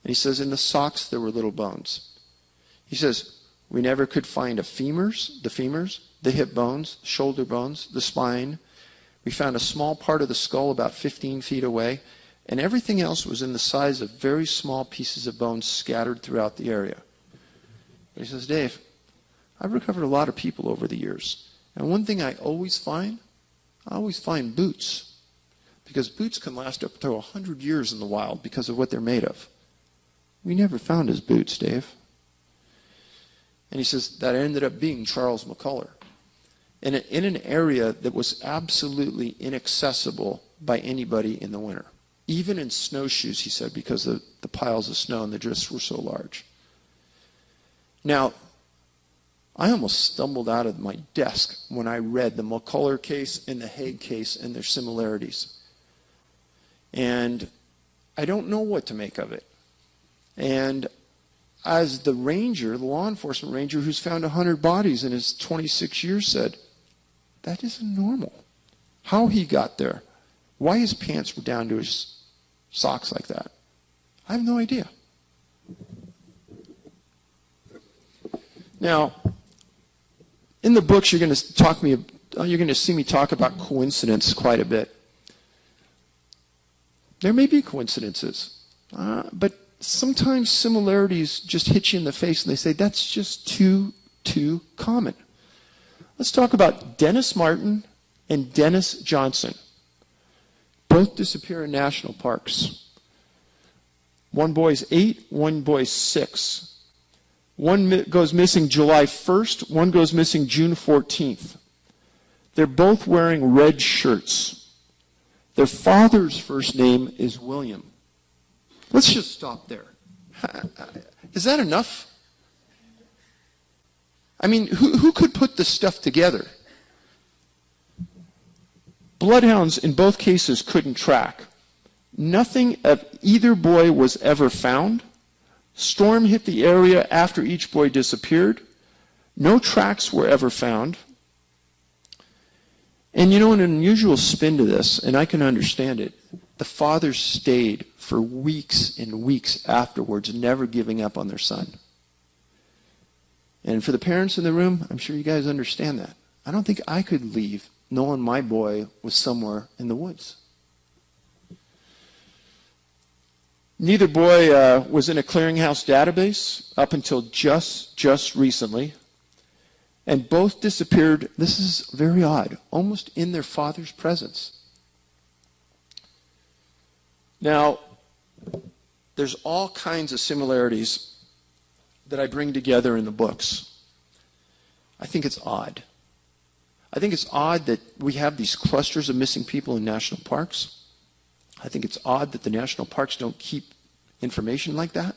And he says in the socks there were little bones. He says we never could find the femurs, the hip bones, shoulder bones, the spine. We found a small part of the skull about 15 feet away, and everything else was in the size of very small pieces of bone scattered throughout the area. But he says, Dave, I've recovered a lot of people over the years, and one thing I always find boots, because boots can last up to 100 years in the wild because of what they're made of. We never found his boots, Dave. And he says that ended up being Charles McCullough in an area that was absolutely inaccessible by anybody in the winter. Even in snowshoes, he said, because the piles of snow and the drifts were so large. Now, I almost stumbled out of my desk when I read the McCullough case and the Haig case and their similarities. And I don't know what to make of it. And as the ranger, the law enforcement ranger who's found 100 bodies in his 26 years said, that isn't normal. How he got there, why his pants were down to his socks like that, I have no idea. Now, in the books, you're going to see me talk about coincidence quite a bit. There may be coincidences, but sometimes similarities just hit you in the face and they say, that's just too common. Let's talk about Dennis Martin and Dennis Johnson. Both disappear in national parks. One boy's 8, one boy's 6. One goes missing July 1st, one goes missing June 14th. They're both wearing red shirts. Their father's first name is William. Let's just stop there. Is that enough? I mean, who could put this stuff together? Bloodhounds in both cases couldn't track. Nothing of either boy was ever found. Storm hit the area after each boy disappeared. No tracks were ever found. And you know, an unusual spin to this, and I can understand it, the fathers stayed for weeks and weeks afterwards, never giving up on their son. And for the parents in the room, I'm sure you guys understand that. I don't think I could leave knowing my boy was somewhere in the woods. Neither boy was in a clearinghouse database up until just recently. And both disappeared, this is very odd, almost in their father's presence. Now, there's all kinds of similarities that I bring together in the books. I think it's odd. I think it's odd that we have these clusters of missing people in national parks. I think it's odd that the national parks don't keep information like that.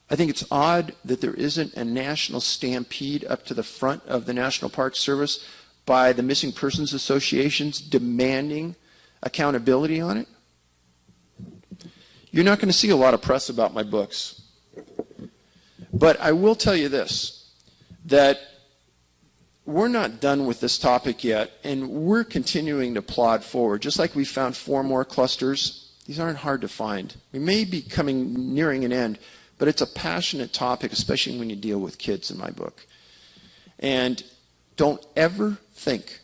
I think it's odd that there isn't a national stampede up to the front of the National Park Service by the missing persons associations demanding accountability on it. You're not going to see a lot of press about my books. But I will tell you this, that we're not done with this topic yet, and we're continuing to plod forward. Just like we found 4 more clusters, these aren't hard to find. We may be nearing an end, but it's a passionate topic, especially when you deal with kids in my book. And don't ever think,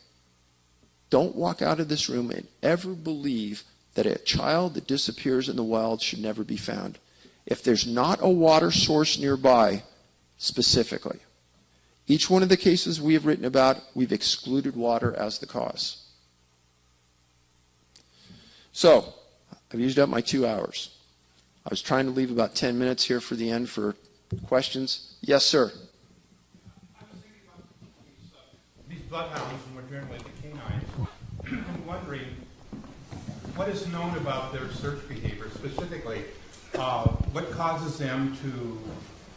don't walk out of this room and ever believe that a child that disappears in the wild should never be found. If there's not a water source nearby, specifically, each one of the cases we have written about, we've excluded water as the cause. So, I've used up my 2 hours. I was trying to leave about 10 minutes here for the end for questions. Yes, sir. I was thinking about these bloodhounds, and we're generally the canines. I'm wondering what is known about their search behavior, specifically what causes them to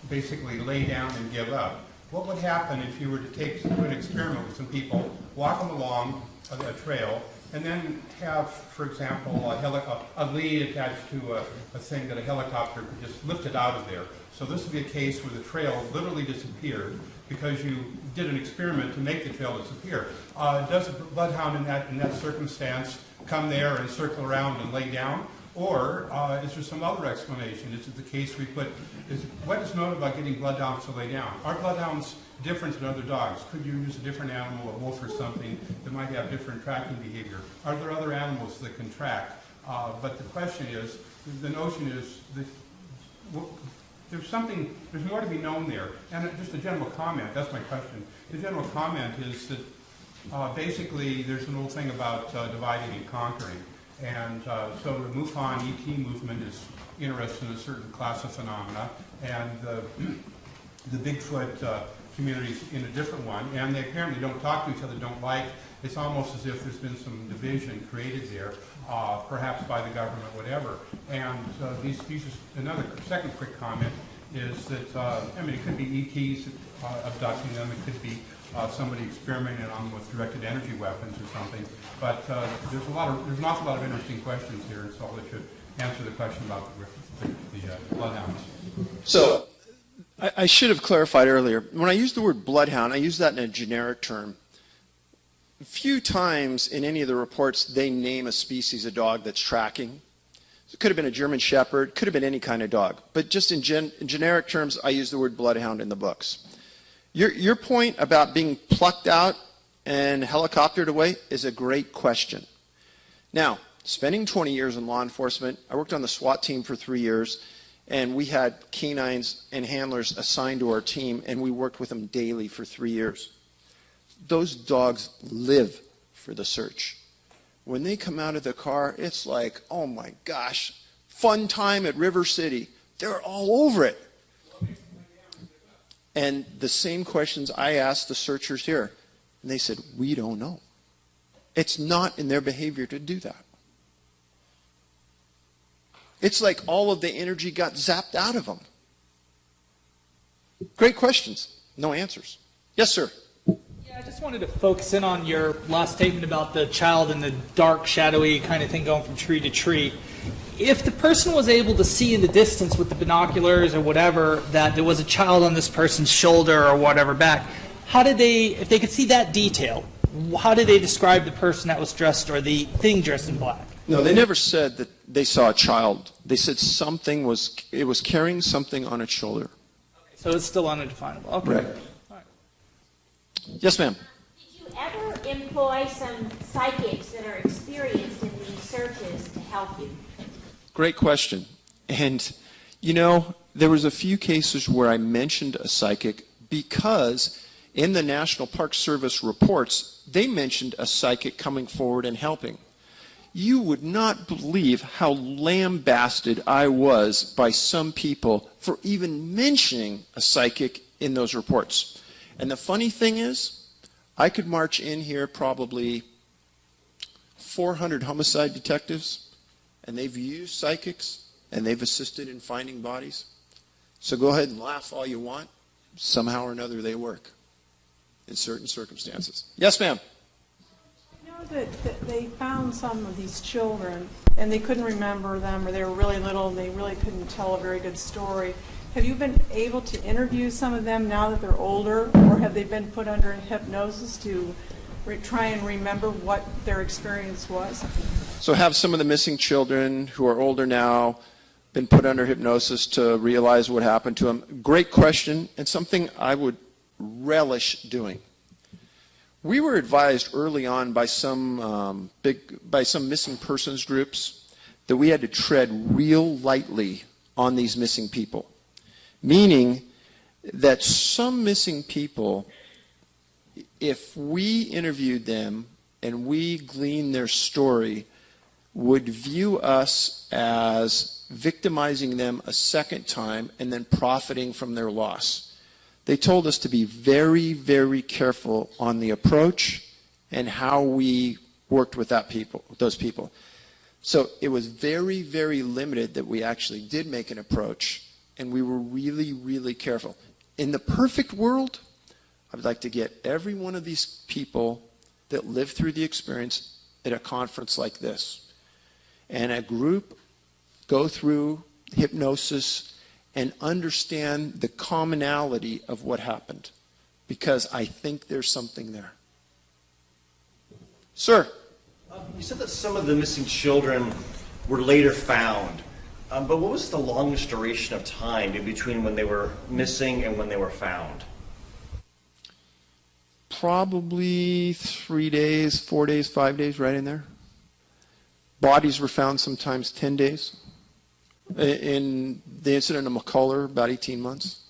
basically lay down and give up. What would happen if you were to do an experiment with some people, walk them along a trail, and then have, for example, a lead attached to a thing that a helicopter could just lift it out of there. So this would be a case where the trail literally disappeared because you did an experiment to make the trail disappear. Does a bloodhound in that circumstance come there and circle around and lay down? Or is there some other explanation? Is it the case what is known about getting bloodhounds to lay down? Are bloodhounds different than other dogs? Could you use a different animal, a wolf or something, that might have different tracking behavior? Are there other animals that can track? But the question is, the notion is that there's more to be known there. And just a general comment, that's my question. The general comment is that basically there's an old thing about dividing and conquering. And so the MUFON ET movement is interested in a certain class of phenomena, and the Bigfoot community's in a different one, and they apparently don't talk to each other, don't like. It's almost as if there's been some division created there, perhaps by the government, whatever. And these another second quick comment is that, I mean, it could be ETs abducting them, it could be somebody experimented on with directed energy weapons or something. But there's an awful lot of interesting questions here, and so I'll let you answer the question about the bloodhounds. So I should have clarified earlier. When I use the word bloodhound, I use that in a generic term. Few times in any of the reports they name a species of dog that's tracking. It could have been a German Shepherd, could have been any kind of dog. But just in generic terms, I use the word bloodhound in the books. Your point about being plucked out and helicoptered away is a great question. Now, spending 20 years in law enforcement, I worked on the SWAT team for 3 years, and we had canines and handlers assigned to our team, and we worked with them daily for 3 years. Those dogs live for the search. When they come out of the car, it's like, oh my gosh, fun time at River City. They're all over it. And the same questions I asked the searchers here. And they said, we don't know. It's not in their behavior to do that. It's like all of the energy got zapped out of them. Great questions. No answers. Yes, sir. Yeah, I just wanted to focus in on your last statement about the child and the dark, shadowy kind of thing going from tree to tree. If the person was able to see in the distance with the binoculars or whatever that there was a child on this person's shoulder or whatever back, how did they, if they could see that detail, how did they describe the person that was dressed or the thing dressed in black? No, they never said that they saw a child. They said it was carrying something on its shoulder. Okay, so it's still undefinable. Okay. Right. All right. Yes, ma'am. Did you ever employ some psychics that are experienced in these searches to help you? Great question. And, you know, there was a few cases where I mentioned a psychic because in the National Park Service reports, they mentioned a psychic coming forward and helping. You would not believe how lambasted I was by some people for even mentioning a psychic in those reports. And the funny thing is, I could march in here probably 400 homicide detectives, and they've used psychics, and they've assisted in finding bodies. So go ahead and laugh all you want. Somehow or another they work in certain circumstances. Yes, ma'am. That they found some of these children and they couldn't remember them, or they were really little and they really couldn't tell a very good story. Have you been able to interview some of them now that they're older, or have they been put under hypnosis to try and remember what their experience was? So have some of the missing children who are older now been put under hypnosis to realize what happened to them? Great question, and something I would relish doing. We were advised early on by some missing persons groups that we had to tread real lightly on these missing people, meaning that some missing people, if we interviewed them and we gleaned their story, would view us as victimizing them a second time and then profiting from their loss. They told us to be very, very careful on the approach and how we worked with those people. So it was very, very limited that we actually did make an approach, and we were really, really careful. In the perfect world, I would like to get every one of these people that lived through the experience at a conference like this, and a group go through hypnosis and understand the commonality of what happened, because I think there's something there. Sir? You said that some of the missing children were later found, but what was the longest duration of time in between when they were missing and when they were found? Probably 3 days, 4 days, 5 days, right in there. Bodies were found sometimes 10 days. In the incident of McCullough, about 18 months.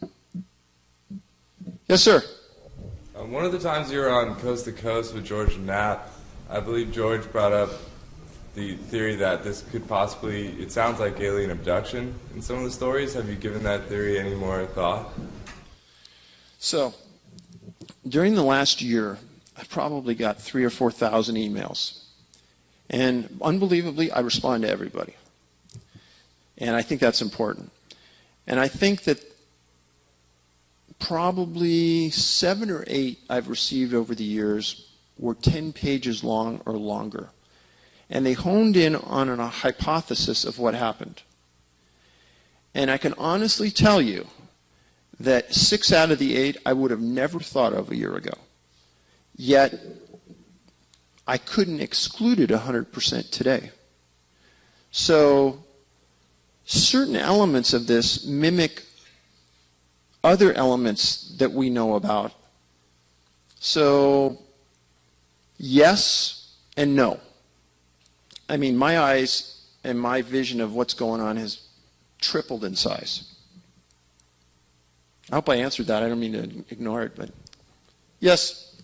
Yes, sir. One of the times you were on Coast to Coast with George and Nat, I believe George brought up the theory that this could possibly, it sounds like alien abduction in some of the stories. Have you given that theory any more thought? So, during the last year, I probably got 3,000 or 4,000 emails. And unbelievably, I respond to everybody. And I think that's important. And I think that probably 7 or 8 I've received over the years were 10 pages long or longer. And they honed in on a hypothesis of what happened. And I can honestly tell you that 6 out of the 8 I would have never thought of a year ago. Yet, I couldn't exclude it 100% today. So, certain elements of this mimic other elements that we know about. So, yes and no. I mean, my eyes and my vision of what's going on has tripled in size. I hope I answered that. I don't mean to ignore it, but yes.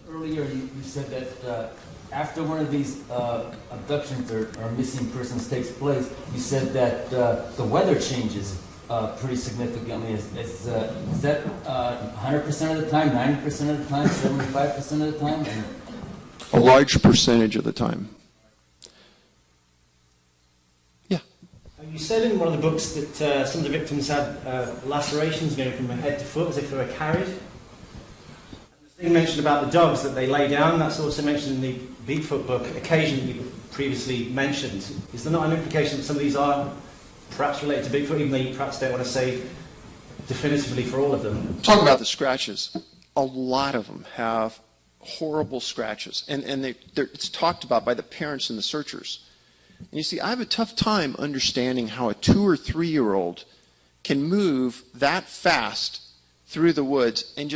Earlier, you said that after one of these abductions or missing persons takes place, you said that the weather changes pretty significantly. Is that 100% of the time, 90% of the time, 75% of the time? A large percentage of the time. Yeah. You said in one of the books that some of the victims had lacerations going from head to foot as if they were carried. You mentioned about the dogs that they lay down. That's also mentioned in the Bigfoot book, occasionally previously mentioned. Is there not an implication that some of these are perhaps related to Bigfoot, even though you perhaps don't want to say definitively for all of them? Talking about the scratches, a lot of them have horrible scratches, and it's talked about by the parents and the searchers. And you see, I have a tough time understanding how a 2 or 3-year-old can move that fast through the woods and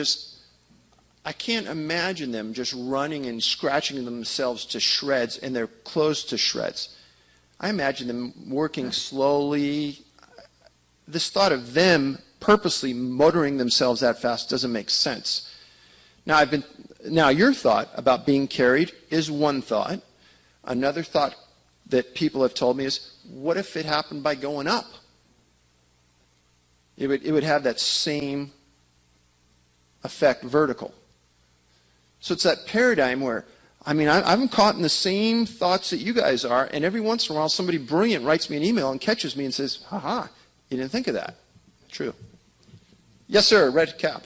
I can't imagine them just running and scratching themselves to shreds and their clothes to shreds. I imagine them working slowly. This thought of them purposely motoring themselves that fast doesn't make sense. Now your thought about being carried is one thought. Another thought that people have told me is, what if it happened by going up? It would have that same effect vertical. So it's that paradigm where, I'm caught in the same thoughts that you guys are, and every once in a while somebody brilliant writes me an email and catches me and says, haha, you didn't think of that. True. Yes, sir, red cap.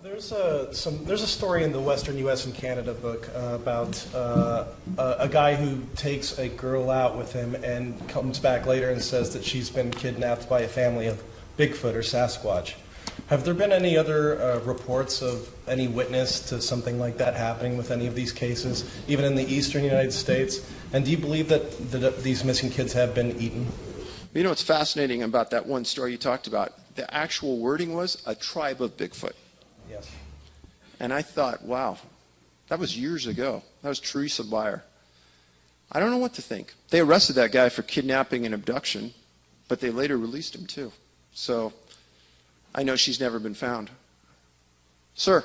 There's a story in the Western U.S. and Canada book about a guy who takes a girl out with him and comes back later and says that she's been kidnapped by a family of Bigfoot or Sasquatch. Have there been any other reports of any witness to something like that happening with any of these cases, even in the eastern United States? And do you believe that these missing kids have been eaten? You know what's fascinating about that one story you talked about? The actual wording was a tribe of Bigfoot. Yes. And I thought, wow, that was years ago. That was Teresa Beyer. I don't know what to think. They arrested that guy for kidnapping and abduction, but they later released him too. So I know she's never been found. Sir?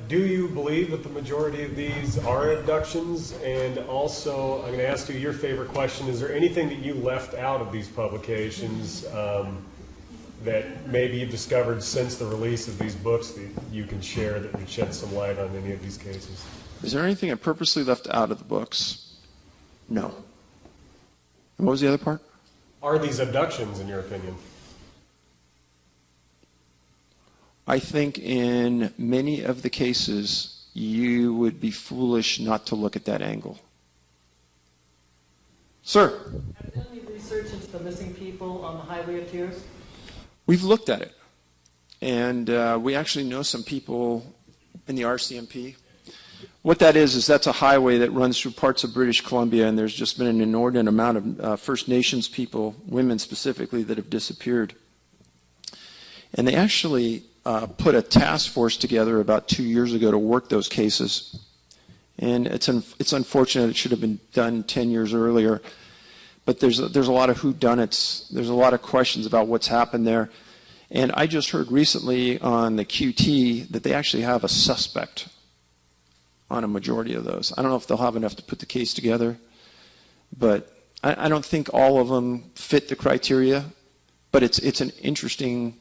Do you believe that the majority of these are abductions? And also, I'm going to ask you your favorite question. Is there anything that you left out of these publications that maybe you've discovered since the release of these books that you can share that would shed some light on any of these cases? Is there anything I purposely left out of the books? No. And what was the other part? Are these abductions, in your opinion? I think in many of the cases, you would be foolish not to look at that angle. Sir? Have you done any research into the missing people on the Highway of Tears? We've looked at it. And we actually know some people in the RCMP. What that is that's a highway that runs through parts of British Columbia, and there's just been an inordinate amount of First Nations people, women specifically, that have disappeared. And they actually put a task force together about 2 years ago to work those cases. And it's unfortunate. It should have been done 10 years earlier. But there's a lot of whodunits. There's a lot of questions about what's happened there. And I just heard recently on the QT that they actually have a suspect on a majority of those. I don't know if they'll have enough to put the case together. But I don't think all of them fit the criteria. But it's an interesting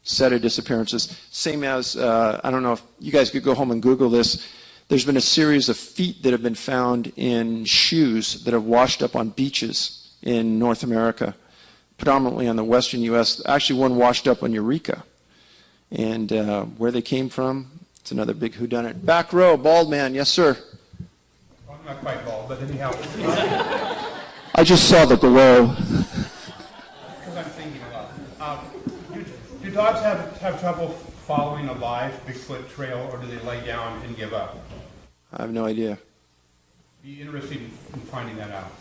set of disappearances. Same as, I don't know if you guys could go home and Google this. There's been a series of feet that have been found in shoes that have washed up on beaches in North America predominantly on the western U.S. Actually, one washed up on Eureka. And where they came from, it's another big whodunit. Back row, bald man. Yes, sir. Well, I'm not quite bald, but anyhow. I just saw the glow. Because I'm thinking a lot. Do dogs have trouble following a live Bigfoot trail, or do they lay down and give up? I have no idea. Be interested in finding that out.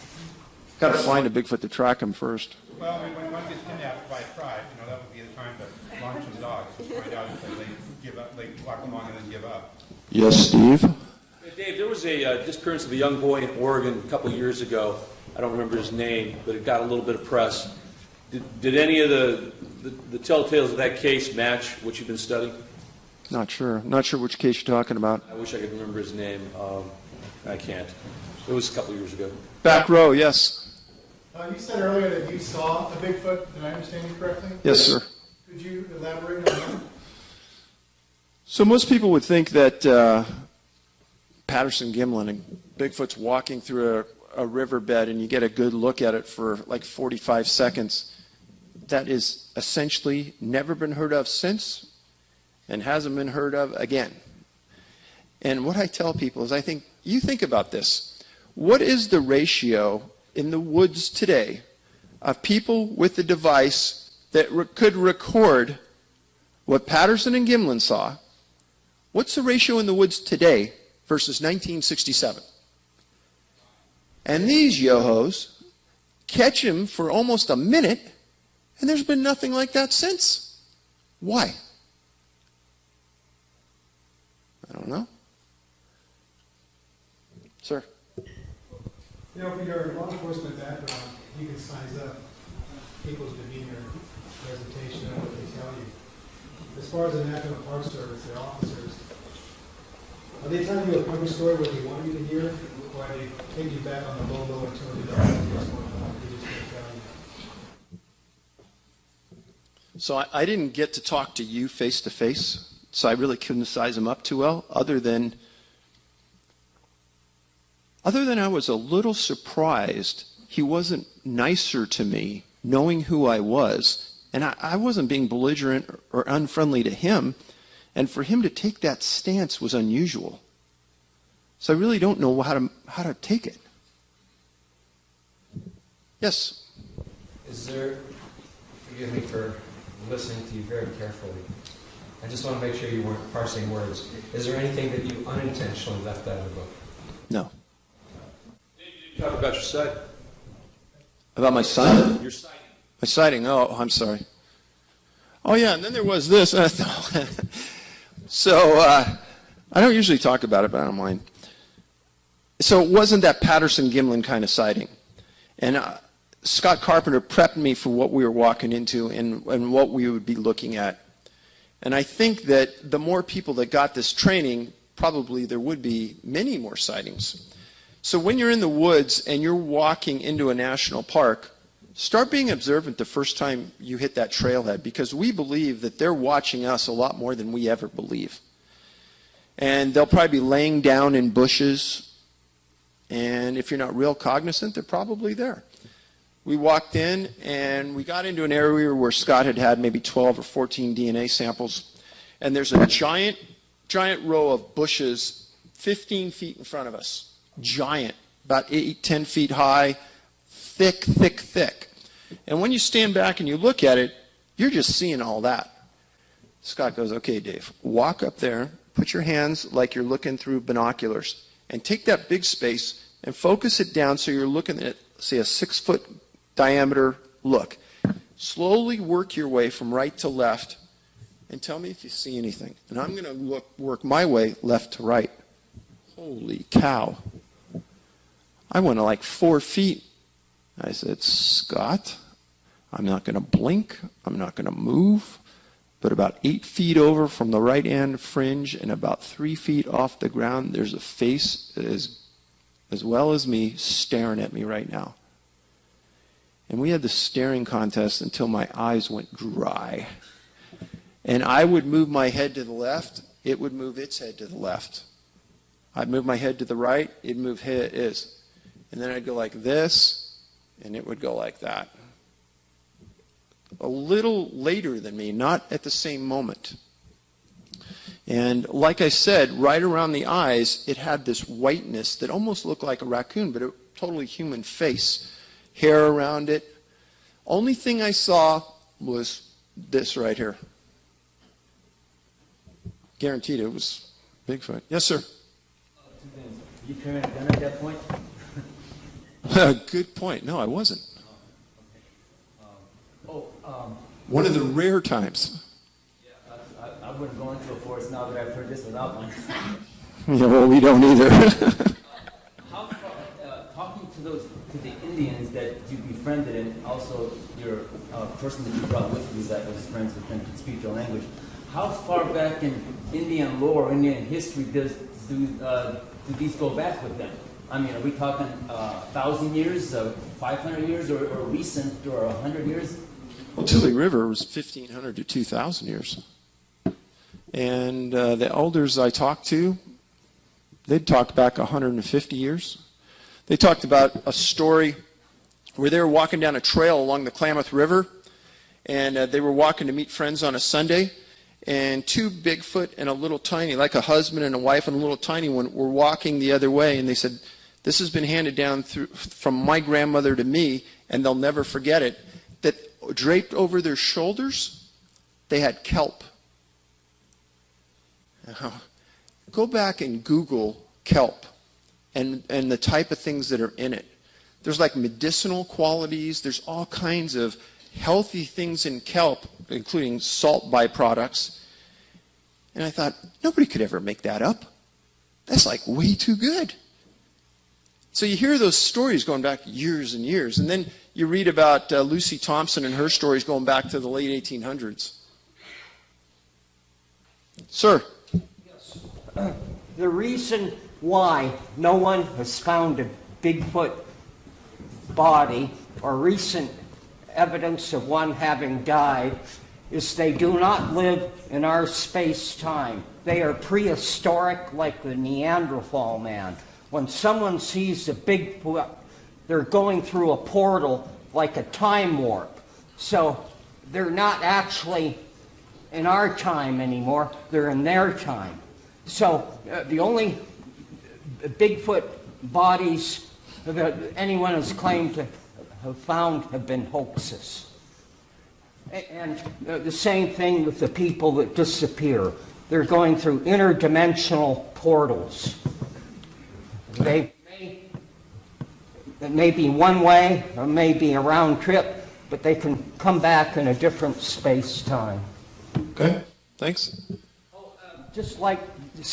Got to find a Bigfoot to track him first. Well, when one gets kidnapped by a tribe, that would be the time to launch some dogs to find out if they give up, they walk along and then give up. Yes, Steve? Dave, there was a disappearance of a young boy in Oregon a couple of years ago. I don't remember his name, but it got a little bit of press. Did any of the telltales of that case match what you've been studying? Not sure. Not sure which case you're talking about. I wish I could remember his name. I can't. It was a couple of years ago. Back row, yes. You said earlier that you saw a Bigfoot. Did I understand you correctly? Yes, sir. Could you elaborate on that? So most people would think that Patterson-Gimlin and Bigfoot's walking through a riverbed and you get a good look at it for like 45 seconds. That is essentially never been heard of since and hasn't been heard of again. And what I tell people is you think about this. What is the ratio in the woods today of people with a device that could record what Patterson and Gimlin saw? What's the ratio in the woods today versus 1967? And these yo-hos catch him for almost a minute, and there's been nothing like that since. Why? I don't know. Sir? For your law enforcement background, you can size up people's demeanor, presentation, and what they tell you. As far as the National Park Service, their officers, are they telling you a cover story what they want you to hear, or are they taking you back on the low and telling you they just want to tell you? So I didn't get to talk to you face to face, so I really couldn't size him up too well, other than I was a little surprised he wasn't nicer to me, knowing who I was. And I wasn't being belligerent or unfriendly to him. And for him to take that stance was unusual. So I really don't know how to take it. Yes? Is there, forgive me for listening to you very carefully, I just want to make sure you weren't parsing words. Is there anything that you unintentionally left out of the book? No. Talk about your sight. About my son? Your sighting. My sighting. Oh, I'm sorry. Oh, yeah, and then there was this. So I don't usually talk about it, but I don't mind. So it wasn't that Patterson-Gimlin kind of sighting. And Scott Carpenter prepped me for what we were walking into and what we would be looking at. And I think that the more people that got this training, probably there would be many more sightings. So when you're in the woods and you're walking into a national park, start being observant the first time you hit that trailhead, because we believe that they're watching us a lot more than we ever believe. And they'll probably be laying down in bushes, and if you're not real cognizant, they're probably there. We walked in and we got into an area where Scott had maybe 12 or 14 DNA samples, and there's a giant row of bushes 15 feet in front of us. Giant, about 8-10 feet high, thick, thick, thick. And when you stand back and you look at it, you're just seeing all that. Scott goes, okay, Dave, walk up there, put your hands like you're looking through binoculars, and take that big space and focus it down so you're looking at, say, a 6-foot diameter look. Slowly work your way from right to left and tell me if you see anything. And I'm going to work my way left to right. Holy cow. I went like 4 feet. I said, Scott, I'm not going to blink. I'm not going to move. But about 8 feet over from the right-hand fringe and about 3 feet off the ground, there's a face that is as well as me staring at me right now. And we had this staring contest until my eyes went dry. And I would move my head to the left. It would move its head to the left. I'd move my head to the right. It'd move his. And then I'd go like this, and it would go like that. a little later than me, not at the same moment. And like I said, right around the eyes, it had this whiteness that almost looked like a raccoon, but a totally human face. Hair around it. Only thing I saw was this right here. Guaranteed it was Bigfoot. Yes, sir? You carrying a gun at that point? Good point. No, I wasn't. Oh, one of the rare times. I wouldn't go into a forest now that I've heard this without one. Yeah, well, we don't either. How far, talking to the Indians that you befriended, and also your person that you brought with you that was friends with them, could speak your language, how far back in Indian lore, Indian history, do these go back with them? I mean, are we talking 1,000 years, 500 years, or recent, or 100 years? Well, Tule River was 1,500 to 2,000 years. And the elders I talked to, they'd talk back 150 years. They talked about a story where they were walking down a trail along the Klamath River, and they were walking to meet friends on a Sunday, and two Bigfoot and a little tiny, like a husband and a wife and a little tiny one, were walking the other way, and they said, this has been handed down from my grandmother to me, and they'll never forget it, that draped over their shoulders, they had kelp. Now, go back and Google kelp and the type of things that are in it. There's like medicinal qualities. There's all kinds of healthy things in kelp, including salt byproducts. And I thought, nobody could ever make that up. That's like way too good. So you hear those stories going back years and years. And then you read about Lucy Thompson and her stories going back to the late 1800s. Sir? The reason why no one has found a Bigfoot body or recent evidence of one having died is they do not live in our space-time. They are prehistoric like the Neanderthal man. When someone sees a Bigfoot, they're going through a portal like a time warp. So they're not actually in our time anymore, they're in their time. So the only Bigfoot bodies that anyone has claimed to have found have been hoaxes. And the same thing with the people that disappear. They're going through interdimensional portals. It may be one way, or may be a round trip, but they can come back in a different space-time. Okay, thanks. Just like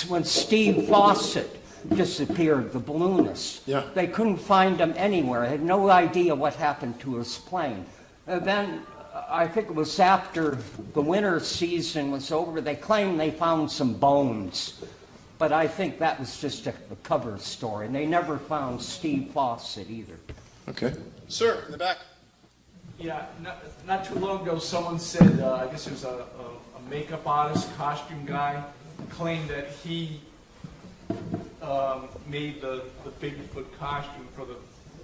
when Steve Fawcett disappeared, the balloonist. Yeah. They couldn't find him anywhere. They had no idea what happened to his plane. Then, I think it was after the winter season was over, they claimed they found some bones. But I think that was just a cover story. And they never found Steve Fawcett either. Okay. Sir, in the back. Yeah, not too long ago, someone said, I guess it was a makeup artist, costume guy, claimed that he made the Bigfoot costume for the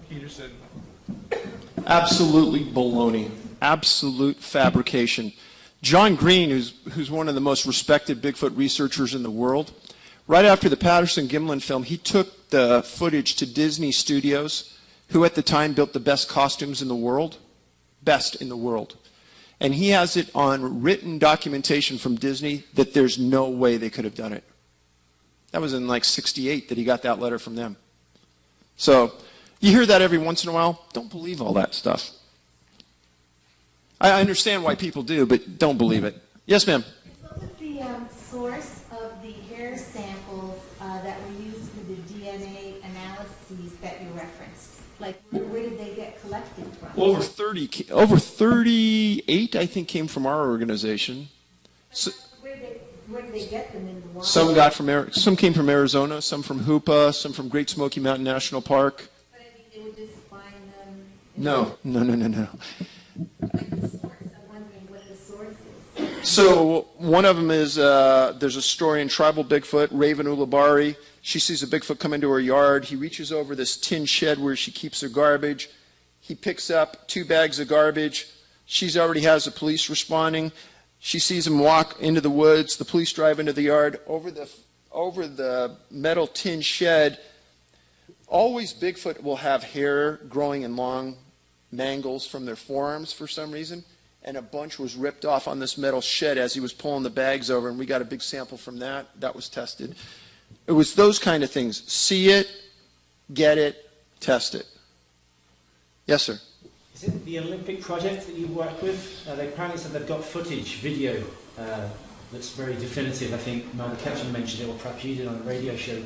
Peterson. Absolutely baloney. Absolute fabrication. John Green, who's one of the most respected Bigfoot researchers in the world, right after the Patterson-Gimlin film, he took the footage to Disney Studios, who at the time built the best costumes in the world, best in the world. And he has it on written documentation from Disney that there's no way they could have done it. That was in like '68 that he got that letter from them. So you hear that every once in a while. Don't believe all that stuff. I understand why people do, but don't believe it. Yes, ma'am. What was the source of the hair samples that were used for the DNA analyses that you referenced? Like, where did they get collected from? Well, over 38, I think, came from our organization. So, where did they get them in the wild? Some came from Arizona, some from Hoopa, some from Great Smoky Mountain National Park. But I think they would just find them. No. Like the source. I'm wondering what the source is. So one of them is there's a story in Tribal Bigfoot, Raven Ulabari. She sees a Bigfoot come into her yard. He reaches over this tin shed where she keeps her garbage. He picks up 2 bags of garbage, She's already has the police responding. She sees him walk into the woods. The police drive into the yard. Over the metal tin shed, always Bigfoot will have hair growing in long mangles from their forearms for some reason. And a bunch was ripped off on this metal shed as he was pulling the bags over, and we got a big sample from that. That was tested. It was those kind of things. See it, get it, test it. Yes, sir. Is it the Olympic project that you work with? They apparently said they've got footage, video, that's very definitive. I think Mel Ketchum mentioned it, or perhaps you did on a radio show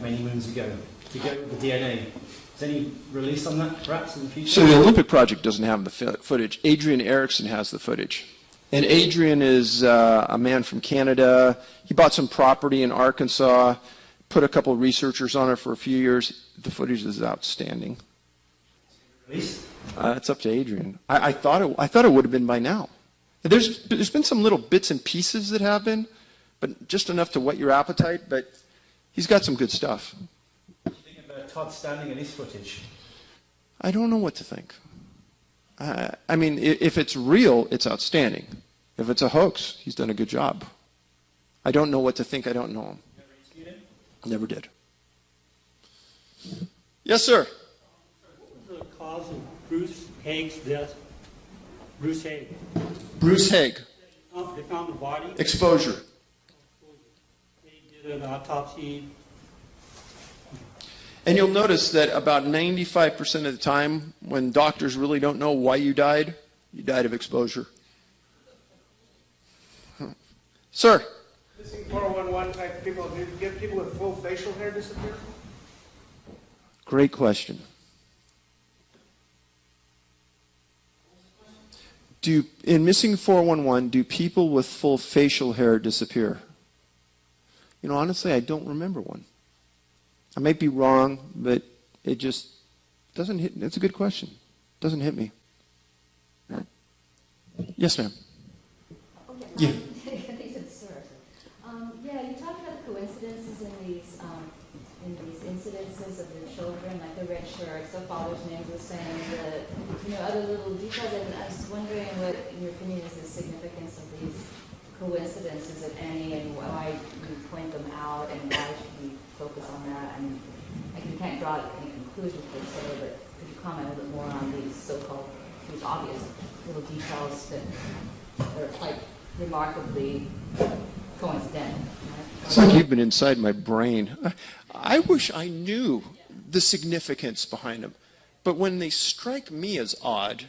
many moons ago, to go with the DNA. Is any release on that, perhaps, in the future? So the Olympic project doesn't have the footage. Adrian Erickson has the footage. And Adrian is a man from Canada. He bought some property in Arkansas, put a couple of researchers on it for a few years. The footage is outstanding. Released? It's up to Adrian. I thought it would have been by now. There's been some little bits and pieces that have been, but just enough to whet your appetite. But he's got some good stuff. What do you think of Todd Standing and his footage? I don't know what to think. I mean, if it's real, it's outstanding. If it's a hoax, he's done a good job. I don't know what to think. I don't know him. Never interviewed him? Never did. Yes, sir. What was the cause of Bruce Haig's death? Bruce Haig. Bruce Haig. They found the body. Exposure. They did an autopsy. And you'll notice that about 95% of the time, when doctors really don't know why you died of exposure. Sir? Missing 411 type people, do you get people with full facial hair disappear? Great question. In Missing 411, do people with full facial hair disappear? You know, honestly, I don't remember one. I might be wrong, but it just doesn't hit. It's a good question. Doesn't hit me. Yes, ma'am. Yeah. Yeah, you talked about the coincidences in these incidences of the children, like the red shirts, the father's names were saying, other little details. And I was wondering what, in your opinion, is the significance of these coincidences, if any, and why you point them out, and why should we focus on that? I mean, you can't draw any conclusions per se, but could you comment a little bit more on these so-called, these obvious little details that are quite remarkably coincidental? It's like you've been inside my brain. I wish I knew the significance behind them. But when they strike me as odd,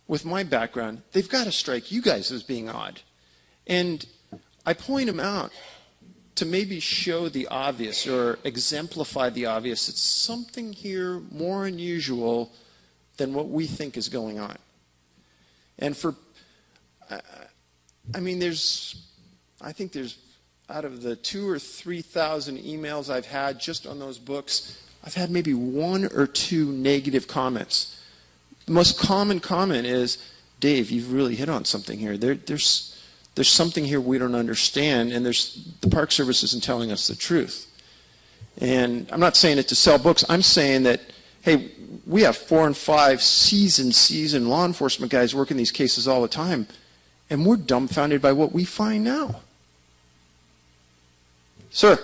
with my background, they've got to strike you guys as being odd. And I point them out to maybe show the obvious or exemplify the obvious. It's something here more unusual than what we think is going on. And I think there's, out of the 2,000 or 3,000 emails I've had just on those books, I've had maybe 1 or 2 negative comments. The most common comment is, Dave, you've really hit on something here. There's something here we don't understand, and the Park Service isn't telling us the truth. And I'm not saying it to sell books. I'm saying that, hey, we have 4 and 5 seasoned law enforcement guys working these cases all the time, and we're dumbfounded by what we find now. Sir?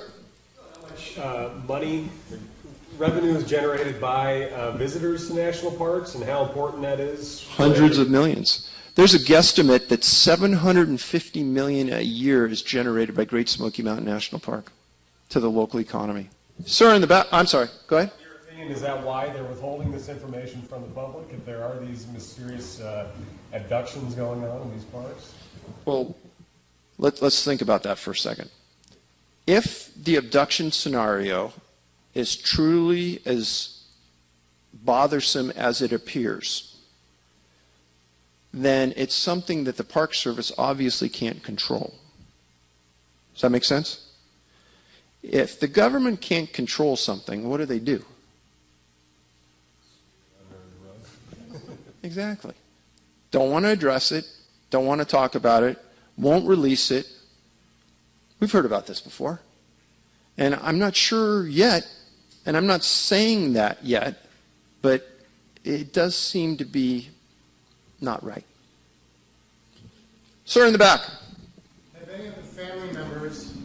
How much money, revenue is generated by visitors to national parks, and how important that is? Hundreds of millions. There's a guesstimate that $750 million a year is generated by Great Smoky Mountain National Park to the local economy. Sir, in the back, I'm sorry, go ahead. In your opinion, is that why they're withholding this information from the public, if there are these mysterious abductions going on in these parks? Well, let's think about that for a second. If the abduction scenario is truly as bothersome as it appears, then it's something that the Park Service obviously can't control. Does that make sense? If the government can't control something, what do? Exactly. Don't want to address it, don't want to talk about it, won't release it. We've heard about this before. And I'm not sure yet, and I'm not saying that yet, but it does seem to be not right. Sir in the back. Have any of the family members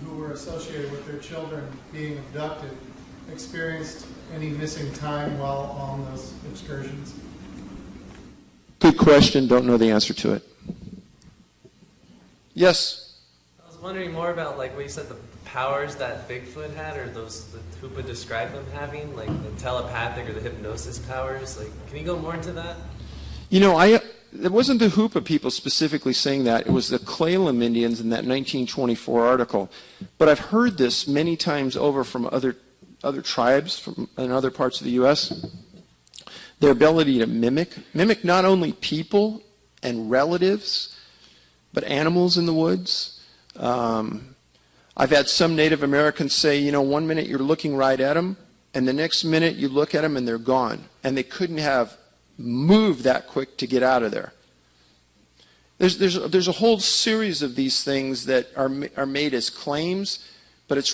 who were associated with their children being abducted experienced any missing time while on those excursions? Good question. Don't know the answer to it. Yes? I was wondering more about like what you said, the powers that Bigfoot had, or those that Hoopa described them having, like the telepathic or the hypnosis powers. Like, can you go more into that? You know, it wasn't the Hoopa people specifically saying that. It was the Clallam Indians in that 1924 article. But I've heard this many times over from other tribes in other parts of the U.S. Their ability to mimic not only people and relatives, but animals in the woods. I've had some Native Americans say, you know, one minute you're looking right at them, and the next minute you look at them and they're gone. And they couldn't have moved that quick to get out of there. There's a whole series of these things that are made as claims, but it's